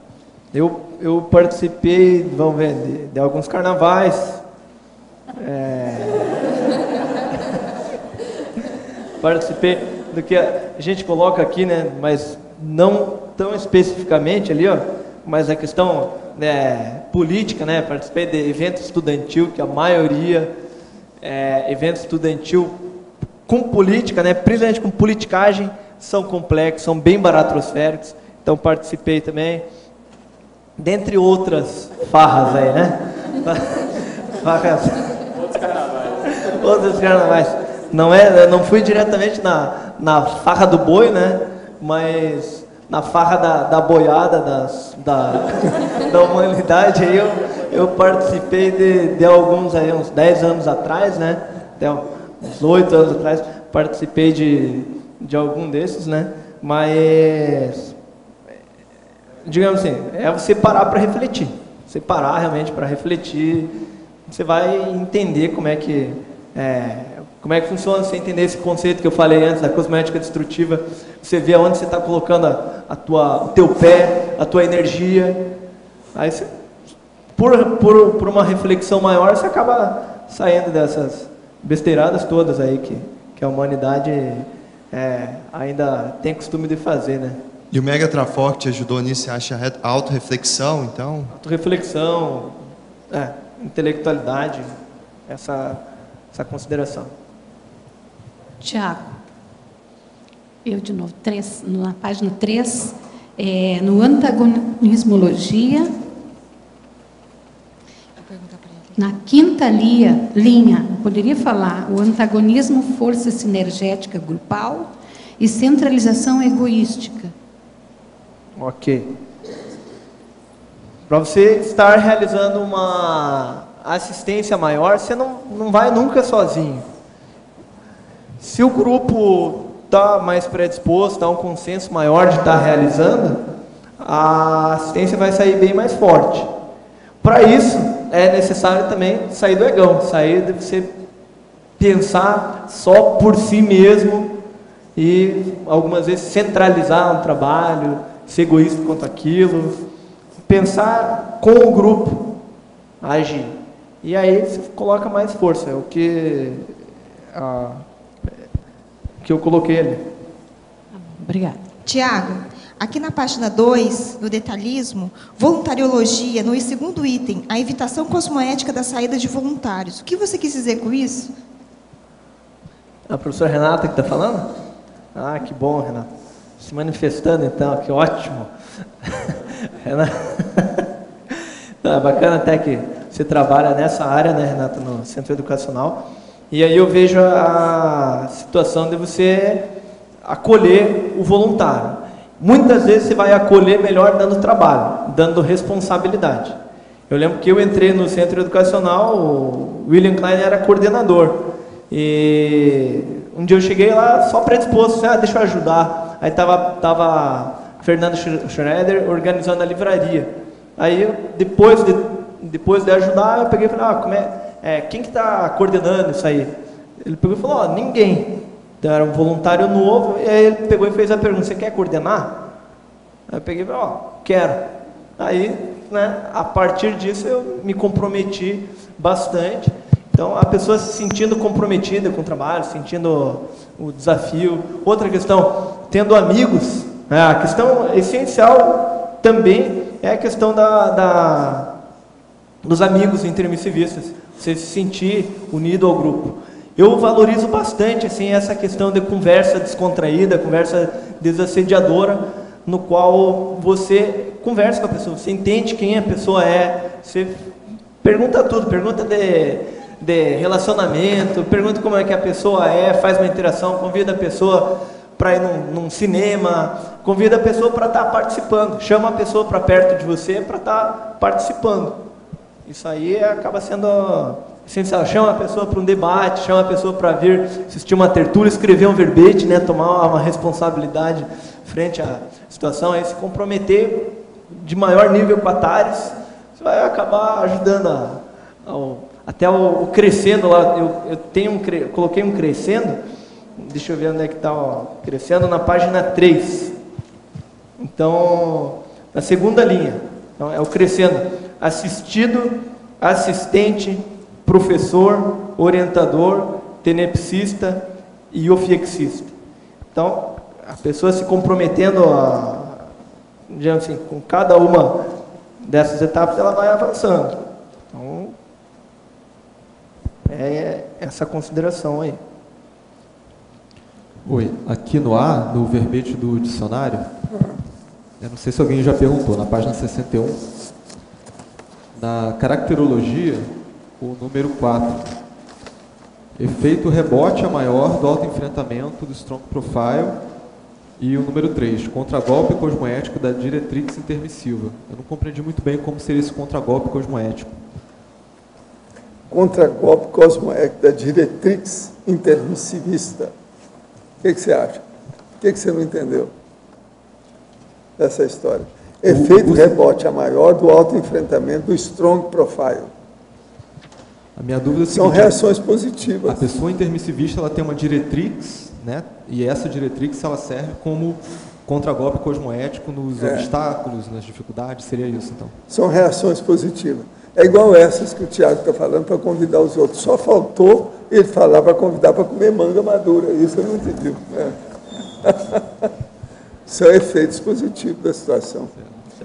Eu participei, vamos ver, de alguns carnavais. Participei do que a gente coloca aqui, né, mas não tão especificamente ali, ó, mas a questão política, né, participei de evento estudantil, que a maioria evento estudantil com política, né, principalmente com politicagem, são complexos, são bem baratrosféricos, então participei também, dentre outras farras aí, né? Farras. Outros carnavais. Não fui diretamente na farra do boi, né? Mas na farra da boiada da humanidade, aí eu participei de alguns aí, uns 10 anos atrás, né? Até uns 8 anos atrás, participei de algum desses, né? Mas, digamos assim, é você parar para refletir. Você parar realmente para refletir, você vai entender como é que funciona, você entender esse conceito que eu falei antes, da cosmoética destrutiva, você vê aonde você está colocando o teu pé, a tua energia, aí você, por uma reflexão maior, você acaba saindo dessas besteiradas todas aí que a humanidade ainda tem costume de fazer, né? E o Mega Trafor que te ajudou nisso, você acha a autorreflexão, então? Autorreflexão, intelectualidade, essa consideração. Tiago, eu de novo, na página 3, no antagonismologia, na quinta linha, poderia falar o antagonismo, força sinergética grupal e centralização egoística. Ok. Para você estar realizando uma assistência maior, você não vai nunca sozinho. Se o grupo está mais predisposto, está um consenso maior de estar realizando, a assistência vai sair bem mais forte. Para isso, é necessário também sair do egão, sair de você pensar só por si mesmo e algumas vezes centralizar um trabalho, ser egoísta quanto aquilo, pensar com o grupo, agir. E aí você coloca mais força, é o que eu coloquei ali. Obrigada. Tiago, aqui na página 2, no detalhismo, voluntariologia, no segundo item, a evitação cosmoética da saída de voluntários. O que você quis dizer com isso? A professora Renata que está falando? Ah, que bom, Renata. Se manifestando, então, que ótimo. Renata. Tá, bacana até que você trabalha nessa área, né, Renata, no centro educacional. E aí eu vejo a situação de você acolher o voluntário. Muitas vezes você vai acolher melhor dando trabalho, dando responsabilidade. Eu lembro que eu entrei no centro educacional, o William Klein era coordenador. E um dia eu cheguei lá só predisposto, deixa eu ajudar. Aí estava Fernando Schroeder organizando a livraria. Aí depois de ajudar, eu peguei e falei, quem que está coordenando isso aí? Ele pegou e falou, ninguém. Então, era um voluntário novo, e aí ele pegou e fez a pergunta, você quer coordenar? Aí eu peguei e falei, quero. Aí, a partir disso, eu me comprometi bastante. Então, a pessoa se sentindo comprometida com o trabalho, sentindo o desafio. Outra questão, tendo amigos, a questão essencial também é a questão dos amigos intermissivistas, você se sentir unido ao grupo. Eu valorizo bastante assim, essa questão de conversa descontraída, conversa desassediadora, no qual você conversa com a pessoa, você entende quem a pessoa é, você pergunta tudo, pergunta de relacionamento, pergunta como é que a pessoa é, faz uma interação, convida a pessoa para ir num cinema, convida a pessoa para estar participando, chama a pessoa para perto de você para estar participando. Isso aí acaba sendo essencial. Chama a pessoa para um debate, chama a pessoa para vir assistir uma tertúlia, escrever um verbete, tomar uma responsabilidade frente à situação, aí se comprometer de maior nível com a TARES, você vai acabar ajudando até o crescendo lá. Eu coloquei um crescendo, deixa eu ver onde é que está crescendo, na página 3. Então, na segunda linha, então, é o crescendo. Assistido, assistente, professor, orientador, tenepsista e ofiexista. Então, a pessoa se comprometendo digamos assim, com cada uma dessas etapas, ela vai avançando. Então, é essa consideração aí. Oi, aqui no A, no verbete do dicionário, eu não sei se alguém já perguntou, na página 61, na caracterologia, o número 4. Efeito rebote a maior do autoenfrentamento do strong profile. E o número 3, contragolpe cosmoético da diretrix intermissiva. Eu não compreendi muito bem como seria esse contragolpe cosmoético. Contragolpe cosmoético da diretrix intermissivista. O que você acha? O que você não entendeu dessa história? Efeito rebote a maior do autoenfrentamento do strong profile. A minha dúvida é a seguinte, são reações positivas. A pessoa intermissivista ela tem uma diretrix, e essa diretrix ela serve como contragolpe cosmoético nos obstáculos, nas dificuldades, seria isso então? São reações positivas. É igual essas que o Tiago está falando para convidar os outros. Só faltou ele falar para convidar para comer manga madura. Isso eu não entendi. São efeitos positivos da situação.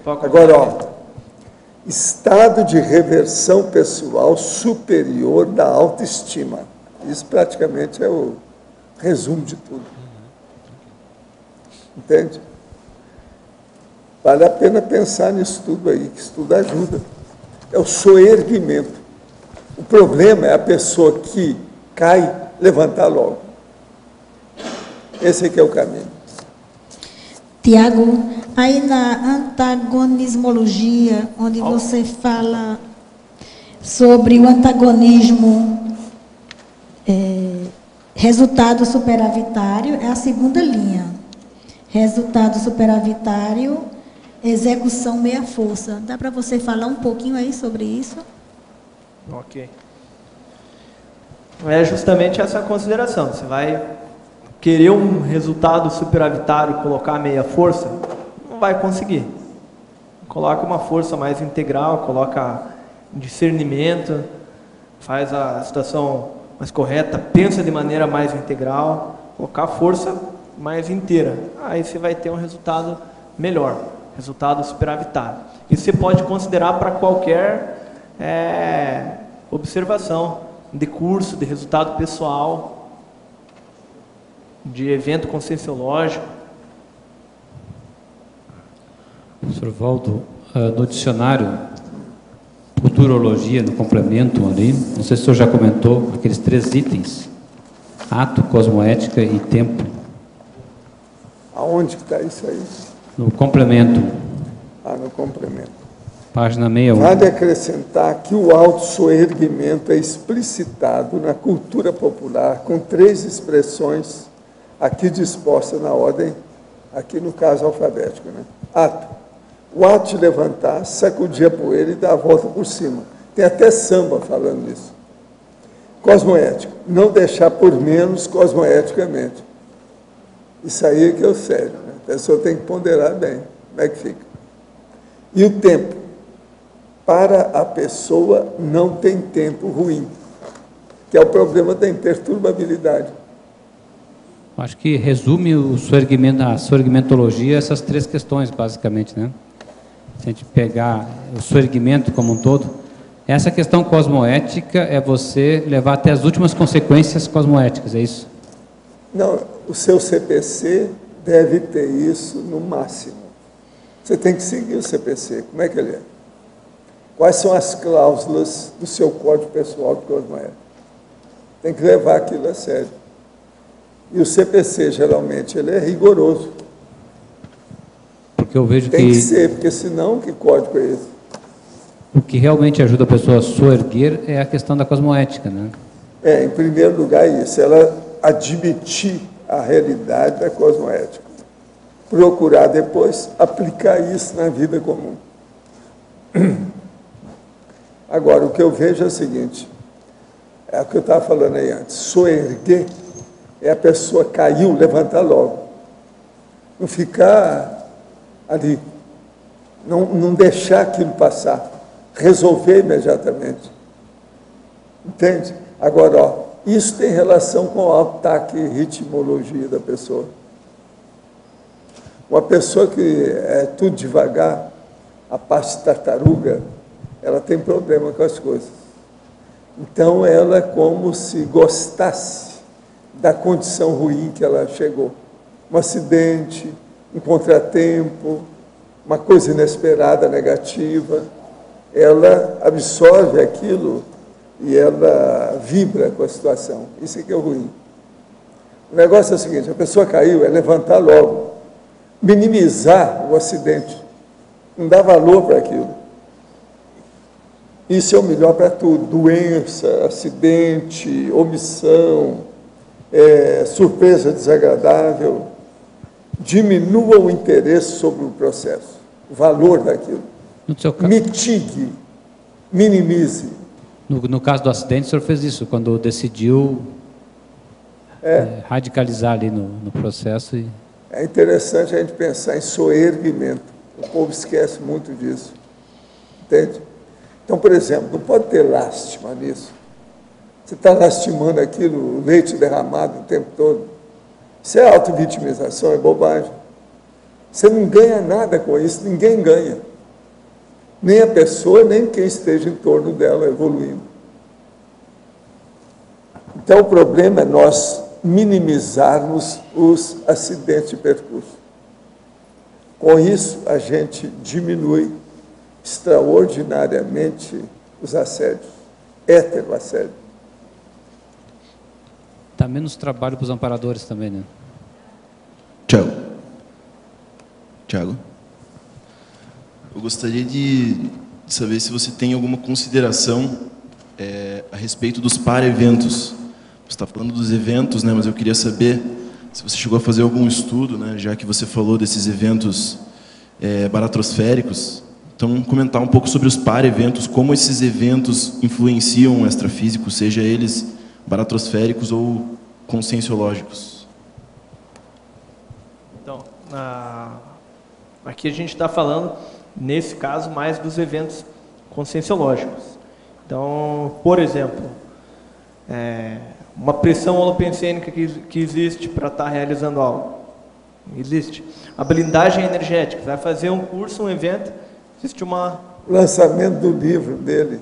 Agora, estado de reversão pessoal superior da autoestima. Isso praticamente é o resumo de tudo. Entende? Vale a pena pensar nisso tudo aí, que isso tudo ajuda. É o soerguimento. O problema é a pessoa que cai, levantar logo. Esse aqui é o caminho. Tiago, aí na antagonismologia, onde você fala sobre o antagonismo Resultado superavitário é a segunda linha. Resultado superavitário, execução meia-força. Dá para você falar um pouquinho aí sobre isso? Ok. É justamente essa consideração. Você vai querer um resultado superavitário, colocar meia força, não vai conseguir. Coloca uma força mais integral, coloca discernimento, faz a situação mais correta, pensa de maneira mais integral, colocar a força mais inteira. Aí você vai ter um resultado melhor, resultado superavitário. Isso você pode considerar para qualquer observação de curso, de resultado pessoal, de evento conscienciológico. Professor Valdo, no dicionário Futurologia, no complemento ali, não sei se o senhor já comentou, aqueles 3 itens, ato, cosmoética e tempo. Aonde que está isso aí? No complemento. No complemento. Página 61. Vale acrescentar que o auto-soerguimento é explicitado na cultura popular com 3 expressões aqui dispostas na ordem, aqui no caso alfabético, né? Ato. O ato de levantar, sacudir a poeira e dar a volta por cima. Tem até samba falando nisso. Cosmoético. Não deixar por menos cosmoeticamente. Isso aí é que é o sério, né? A pessoa tem que ponderar bem. Como é que fica? E o tempo. Para a pessoa não tem tempo ruim, que é o problema da imperturbabilidade. Acho que resume a soerguimentologia essas 3 questões, basicamente, né? Se a gente pegar o soerguimento como um todo, essa questão cosmoética é você levar até as últimas consequências cosmoéticas, é isso? Não, o seu CPC deve ter isso no máximo. Você tem que seguir o CPC. Como é que ele é? Quais são as cláusulas do seu código pessoal de cosmoética? Tem que levar aquilo a sério. E o CPC, geralmente, ele é rigoroso. Porque eu vejo tem que ser, porque senão, que código é esse? O que realmente ajuda a pessoa a soerguer é a questão da cosmoética, né? Em primeiro lugar, isso. Ela admitir a realidade da cosmoética. Procurar depois aplicar isso na vida comum. Agora, o que eu vejo é o seguinte, é o que eu estava falando aí antes, soerguer é a pessoa caiu, levantar logo. Não ficar ali, não deixar aquilo passar, resolver imediatamente. Entende? Agora, isso tem relação com o ataque e ritmologia da pessoa. Uma pessoa que é tudo devagar, a parte tartaruga, ela tem problema com as coisas. Então, ela é como se gostasse da condição ruim que ela chegou. Um acidente, um contratempo, uma coisa inesperada, negativa. Ela absorve aquilo e ela vibra com a situação. Isso é que é o ruim. O negócio é o seguinte, a pessoa caiu, é levantar logo, minimizar o acidente, não dá valor para aquilo. Isso é o melhor para tudo, doença, acidente, omissão, surpresa desagradável. Diminua o interesse sobre o processo, o valor daquilo. Mitigue, minimize. No caso do acidente, o senhor fez isso, quando decidiu radicalizar ali no processo. É interessante a gente pensar em soerguimento. O povo esquece muito disso. Entende? Então, por exemplo, não pode ter lástima nisso. Você está lastimando aquilo, o leite derramado o tempo todo. Isso é auto-vitimização, é bobagem. Você não ganha nada com isso, ninguém ganha. Nem a pessoa, nem quem esteja em torno dela evoluindo. Então, o problema é nós minimizarmos os acidentes de percurso. Com isso, a gente diminui extraordinariamente os assédios, heteroassédio. Dá menos trabalho para os amparadores também, né? Tiago, eu gostaria de saber se você tem alguma consideração a respeito dos para-eventos. você está falando dos eventos, né, mas eu queria saber se você chegou a fazer algum estudo, né, já que você falou desses eventos baratrosféricos. Então, comentar um pouco sobre os para-eventos, como esses eventos influenciam o extrafísico, seja eles baratrosféricos ou conscienciológicos. Então, aqui a gente está falando, nesse caso, mais dos eventos conscienciológicos. Então, por exemplo, uma pressão holopensênica que existe para estar realizando algo. Existe. A blindagem energética. Vai fazer um curso, um evento, existe uma... Lançamento do livro dele.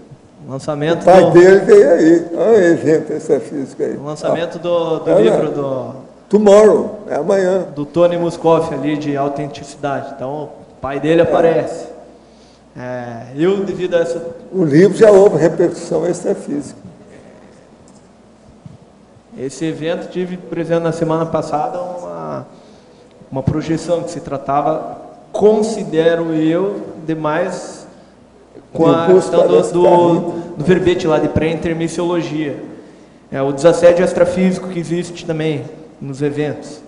Lançamento o pai dele veio aí. Olha o evento extrafísico aí. O lançamento do livro do... Tomorrow, é amanhã. Do Tony Muscoff ali, de autenticidade. Então, o pai dele aparece. Eu, devido a essa... O livro já houve repercussão extrafísica. Esse evento, tive, por exemplo, na semana passada, uma projeção que se tratava, considero eu, demais com a questão do verbete lá de pré-intermissiologia. O desassédio extrafísico que existe também nos eventos.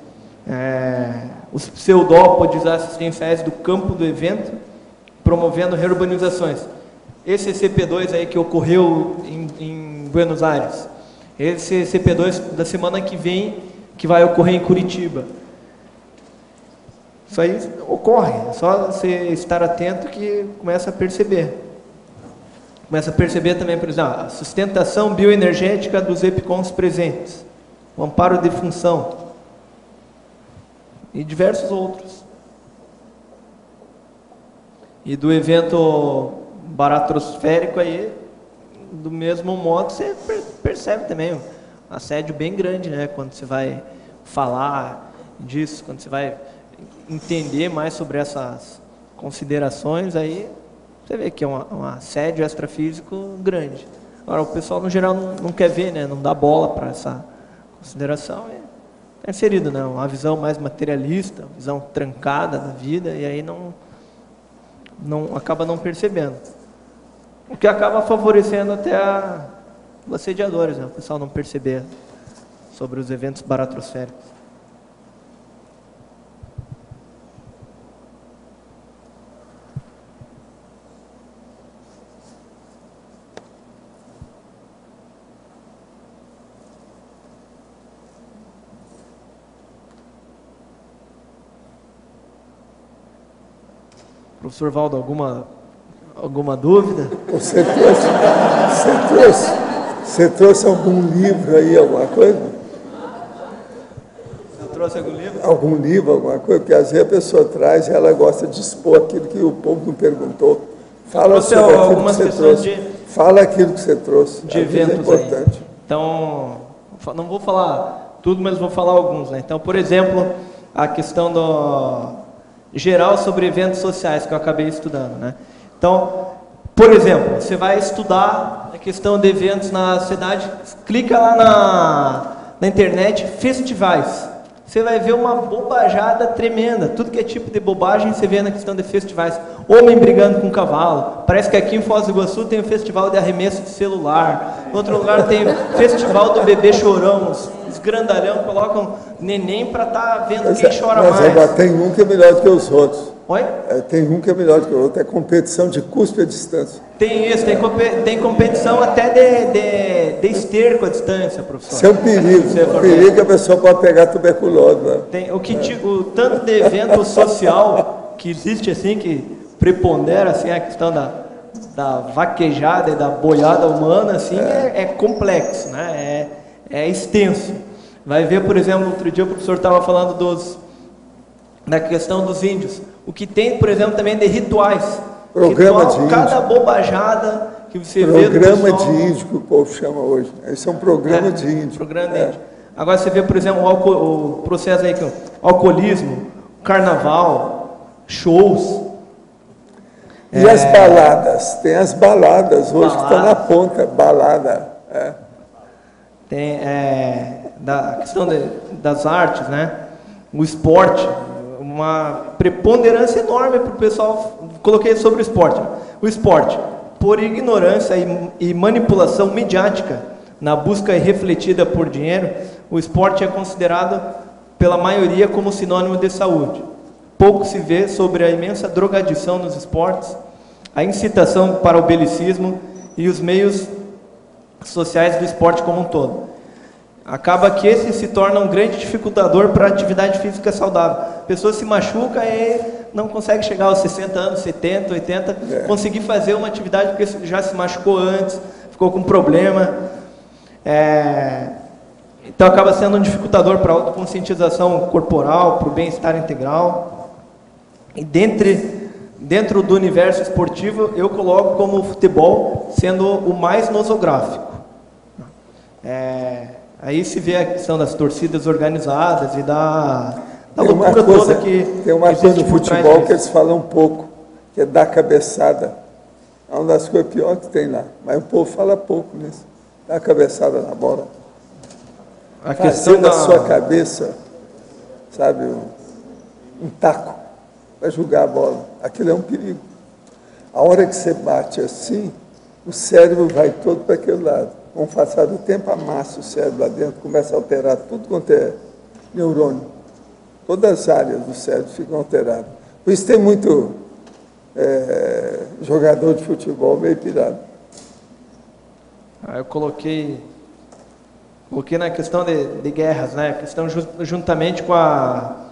Os pseudópodes assistenciais do campo do evento, promovendo reurbanizações. Esse CP2 aí que ocorreu em Buenos Aires. Esse CP2 da semana que vem, que vai ocorrer em Curitiba. Isso aí ocorre, é só você estar atento que começa a perceber. Começa a perceber também, por exemplo, a sustentação bioenergética dos EPICONs presentes, o amparo de função e diversos outros. E do evento baratrosférico aí, do mesmo modo, você percebe também um assédio bem grande, né? Quando você vai falar disso, quando você vai entender mais sobre essas considerações, aí você vê que é um assédio extrafísico grande. Agora, o pessoal, no geral, não quer ver, né? Não dá bola para essa consideração. Está inserido, né? Uma visão mais materialista, uma visão trancada da vida, e aí acaba não percebendo. O que acaba favorecendo até os assediadores, né? O pessoal não perceber sobre os eventos baratrosféricos. Professor Valdo, alguma dúvida? Você trouxe algum livro aí, alguma coisa? Eu trouxe algum livro? Algum livro, alguma coisa? Porque às vezes a pessoa traz e ela gosta de expor aquilo que o povo não perguntou. Fala sobre aquilo que você trouxe. Fala aquilo que você trouxe. De eventos importante. Aí. Então, não vou falar tudo, mas vou falar alguns, né? Então, por exemplo, a questão geral sobre eventos sociais, que eu acabei estudando, né? Então, por exemplo, você vai estudar a questão de eventos na cidade, clica lá na internet, festivais. Você vai ver uma bobajada tremenda. Tudo que é tipo de bobagem você vê na questão de festivais. Homem brigando com cavalo. Parece que aqui em Foz do Iguaçu tem o festival de arremesso de celular. Em outro lugar tem o festival do bebê chorão. Os grandalhão colocam neném para estar vendo quem chora mais. Mas agora tem um que é melhor do que os outros. Oi? Tem um que é melhor do que o outro. É competição de cuspe à distância. Tem isso, tem competição até de esterco à distância, professor. Isso é um perigo. O perigo que a pessoa pode pegar tuberculose. Né? Tem, o tanto de evento social que existe assim, que prepondera assim, a questão da vaquejada e da boiada humana, assim, é complexo, né? É extenso. Vai ver, por exemplo, outro dia o professor estava falando da questão dos índios. O que tem, por exemplo, também de rituais. Programa de índio. Cada bobajada que você vê... Programa de índio, que o povo chama hoje. Esse é um programa de índio. Programa de índio. Agora você vê, por exemplo, o processo aí, que alcoolismo, carnaval, shows. E as baladas? Tem as baladas hoje que estão na ponta. Balada. Tem a questão das artes, né? O esporte. Uma preponderância enorme para o pessoal. Coloquei sobre o esporte. O esporte, por ignorância e manipulação midiática, na busca irrefletida por dinheiro, o esporte é considerado pela maioria como sinônimo de saúde. Pouco se vê sobre a imensa drogadição nos esportes, a incitação para o belicismo e os meios sociais do esporte como um todo. Acaba que esse se torna um grande dificultador para a atividade física saudável. A pessoa se machuca e não consegue chegar aos 60 anos, 70, 80, conseguir fazer uma atividade porque já se machucou antes, ficou com problema. Então acaba sendo um dificultador para a autoconscientização corporal, para o bem-estar integral. E dentro do universo esportivo, eu coloco como o futebol sendo o mais nosográfico. Aí se vê a questão das torcidas organizadas e da loucura toda que tem uma coisa no futebol que eles falam um pouco, que é dar cabeçada. É uma das coisas piores que tem lá, mas o povo fala pouco nisso. Dar cabeçada na bola. A questão da sua cabeça, sabe, um taco para jogar a bola. Aquilo é um perigo. A hora que você bate assim, o cérebro vai todo para aquele lado. Com o passar do tempo, amassa o cérebro lá dentro, começa a alterar tudo quanto é neurônio. Todas as áreas do cérebro ficam alteradas. Por isso tem muito jogador de futebol meio pirado. Eu coloquei na questão de guerras, né? A questão juntamente com a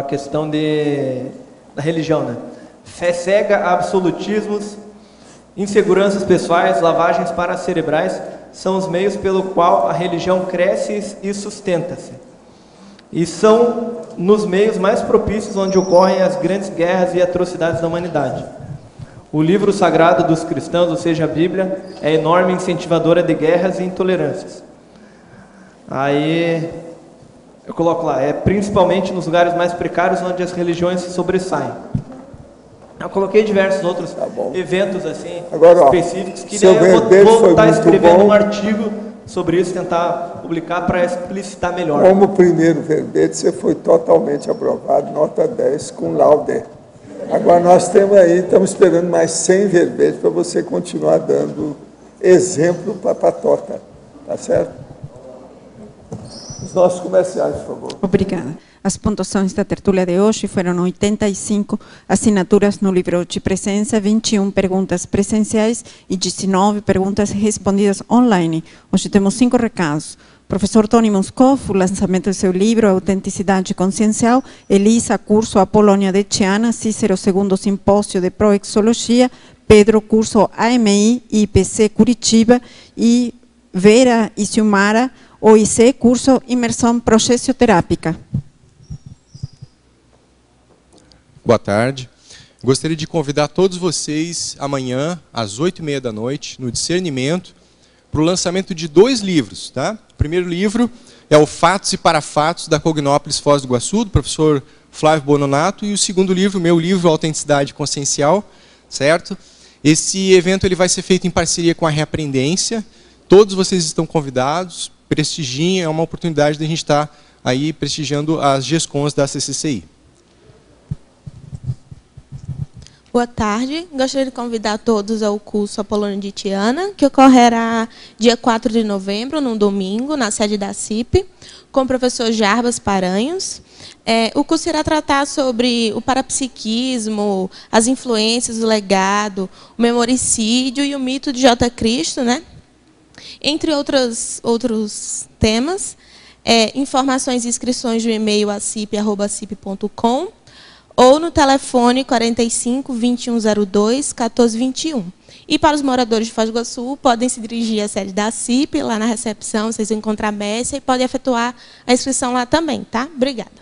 questão da religião, né? Fé cega, absolutismos, inseguranças pessoais, lavagens paracerebrais são os meios pelo qual a religião cresce e sustenta-se. E são nos meios mais propícios onde ocorrem as grandes guerras e atrocidades da humanidade. O livro sagrado dos cristãos, ou seja, a Bíblia, é enorme incentivadora de guerras e intolerâncias. Aí eu coloco lá, principalmente nos lugares mais precários onde as religiões se sobressaem. Eu coloquei diversos outros eventos assim, específicos que eu vou estar escrevendo um artigo sobre isso, tentar publicar para explicitar melhor. Como o primeiro verbete, você foi totalmente aprovado, nota 10 com laude. Agora nós estamos esperando mais 100 verbetes para você continuar dando exemplo para a patota, tá certo? Os nossos comerciais, por favor. Obrigada. As pontuações da tertúlia de hoje foram 85 assinaturas no livro de presença, 21 perguntas presenciais e 19 perguntas respondidas online. Hoje temos 5 recados. Professor Tony Moscow, o lançamento do seu livro Autenticidade Consciencial, Elisa, curso Apolônia de Tiana, Cícero, segundo simpósio de Proexologia, Pedro, curso AMI e IPC Curitiba, e Vera e Silmara, OIC, curso Imersão Processioterápica. Boa tarde. Gostaria de convidar todos vocês amanhã, às 8h30 da noite, no Discernimento, para o lançamento de 2 livros. Tá? O primeiro livro é o Fatos e Parafatos, da Cognópolis Foz do Iguaçu, do professor Flávio Bononato, e o segundo livro, meu livro, Autenticidade Consciencial, certo? Esse evento ele vai ser feito em parceria com a Reaprendência. Todos vocês estão convidados, prestigiem, é uma oportunidade de a gente estar aí prestigiando as GESCONs da CCCI. Boa tarde, gostaria de convidar todos ao curso Apolônia de Tiana, que ocorrerá dia 4 de novembro, num domingo, na sede da CIP, com o professor Jarbas Paranhos. O curso irá tratar sobre o parapsiquismo, as influências, o legado, o memoricídio e o mito de J. Cristo, né? Entre outros temas. Informações e inscrições do e-mail acip@cip.com ou no telefone 45 2102 1421. E para os moradores de Foz do Iguaçu, podem se dirigir à sede da CIP, lá na recepção, vocês vão encontrar a Messia e podem efetuar a inscrição lá também, tá? Obrigada.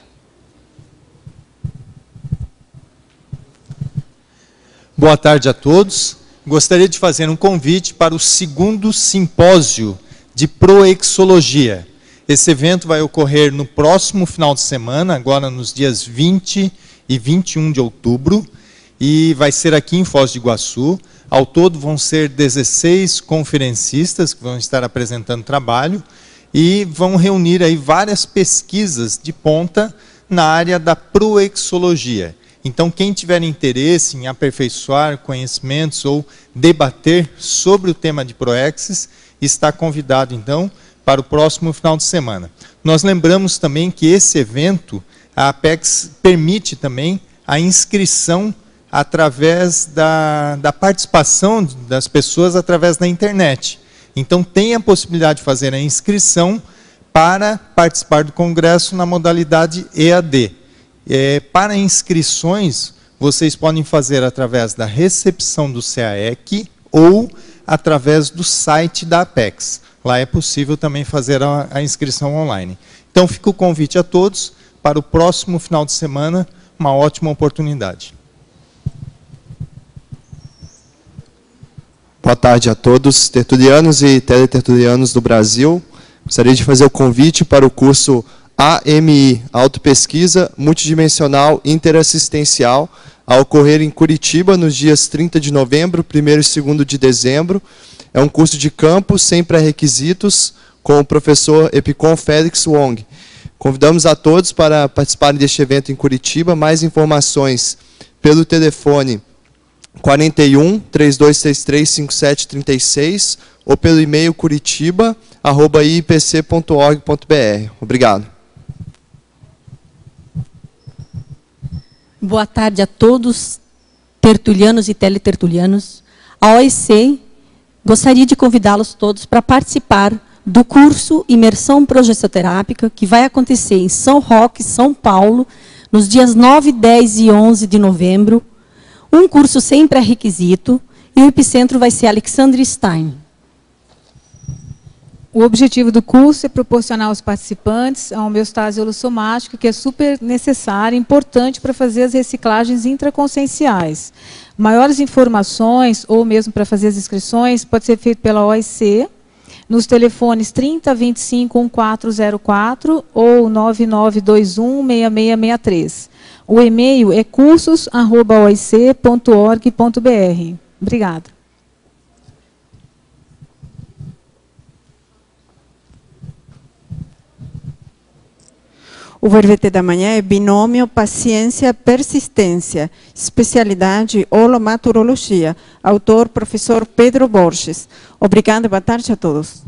Boa tarde a todos. Gostaria de fazer um convite para o 2º simpósio de Proexologia. Esse evento vai ocorrer no próximo final de semana, agora nos dias 20 e 21 de outubro, e vai ser aqui em Foz do Iguaçu. Ao todo vão ser 16 conferencistas que vão estar apresentando trabalho e vão reunir aí várias pesquisas de ponta na área da proexologia. Então, quem tiver interesse em aperfeiçoar conhecimentos ou debater sobre o tema de proexis, está convidado, então, para o próximo final de semana. Nós lembramos também que esse evento, a Apex permite também a inscrição através da participação das pessoas através da internet. Então, tem a possibilidade de fazer a inscrição para participar do congresso na modalidade EAD. Para inscrições, vocês podem fazer através da recepção do CAEC ou através do site da Apex. Lá é possível também fazer a inscrição online. Então, fica o convite a todos para o próximo final de semana, uma ótima oportunidade. Boa tarde a todos, tertulianos e teletertulianos do Brasil. Gostaria de fazer o convite para o curso AMI, Autopesquisa Multidimensional Interassistencial, a ocorrer em Curitiba nos dias 30 de novembro, 1º e 2º de dezembro. É um curso de campo, sem pré-requisitos, com o professor Epicom Félix Wong. Convidamos a todos para participarem deste evento em Curitiba. Mais informações pelo telefone 41 3263 5736 ou pelo e-mail curitiba@iipc.org.br. Obrigado. Boa tarde a todos, tertulianos e teletertulianos. A OIC gostaria de convidá-los todos para participar do curso Imersão Progessoterápica, que vai acontecer em São Roque, São Paulo, nos dias 9, 10 e 11 de novembro. Um curso sem pré-requisito, e o epicentro vai ser Alexandre Stein. O objetivo do curso é proporcionar aos participantes a homeostase holossomática, que é super necessária e importante para fazer as reciclagens intraconscienciais. Maiores informações, ou mesmo para fazer as inscrições, pode ser feito pela OIC, nos telefones 30 25 1404 ou 9921 6663. O e-mail é cursos@oic.org.br. Obrigada. O verbete da manhã é binômio paciência-persistência, especialidade holomaturologia, autor professor Pedro Borges. Obrigada, boa tarde a todos.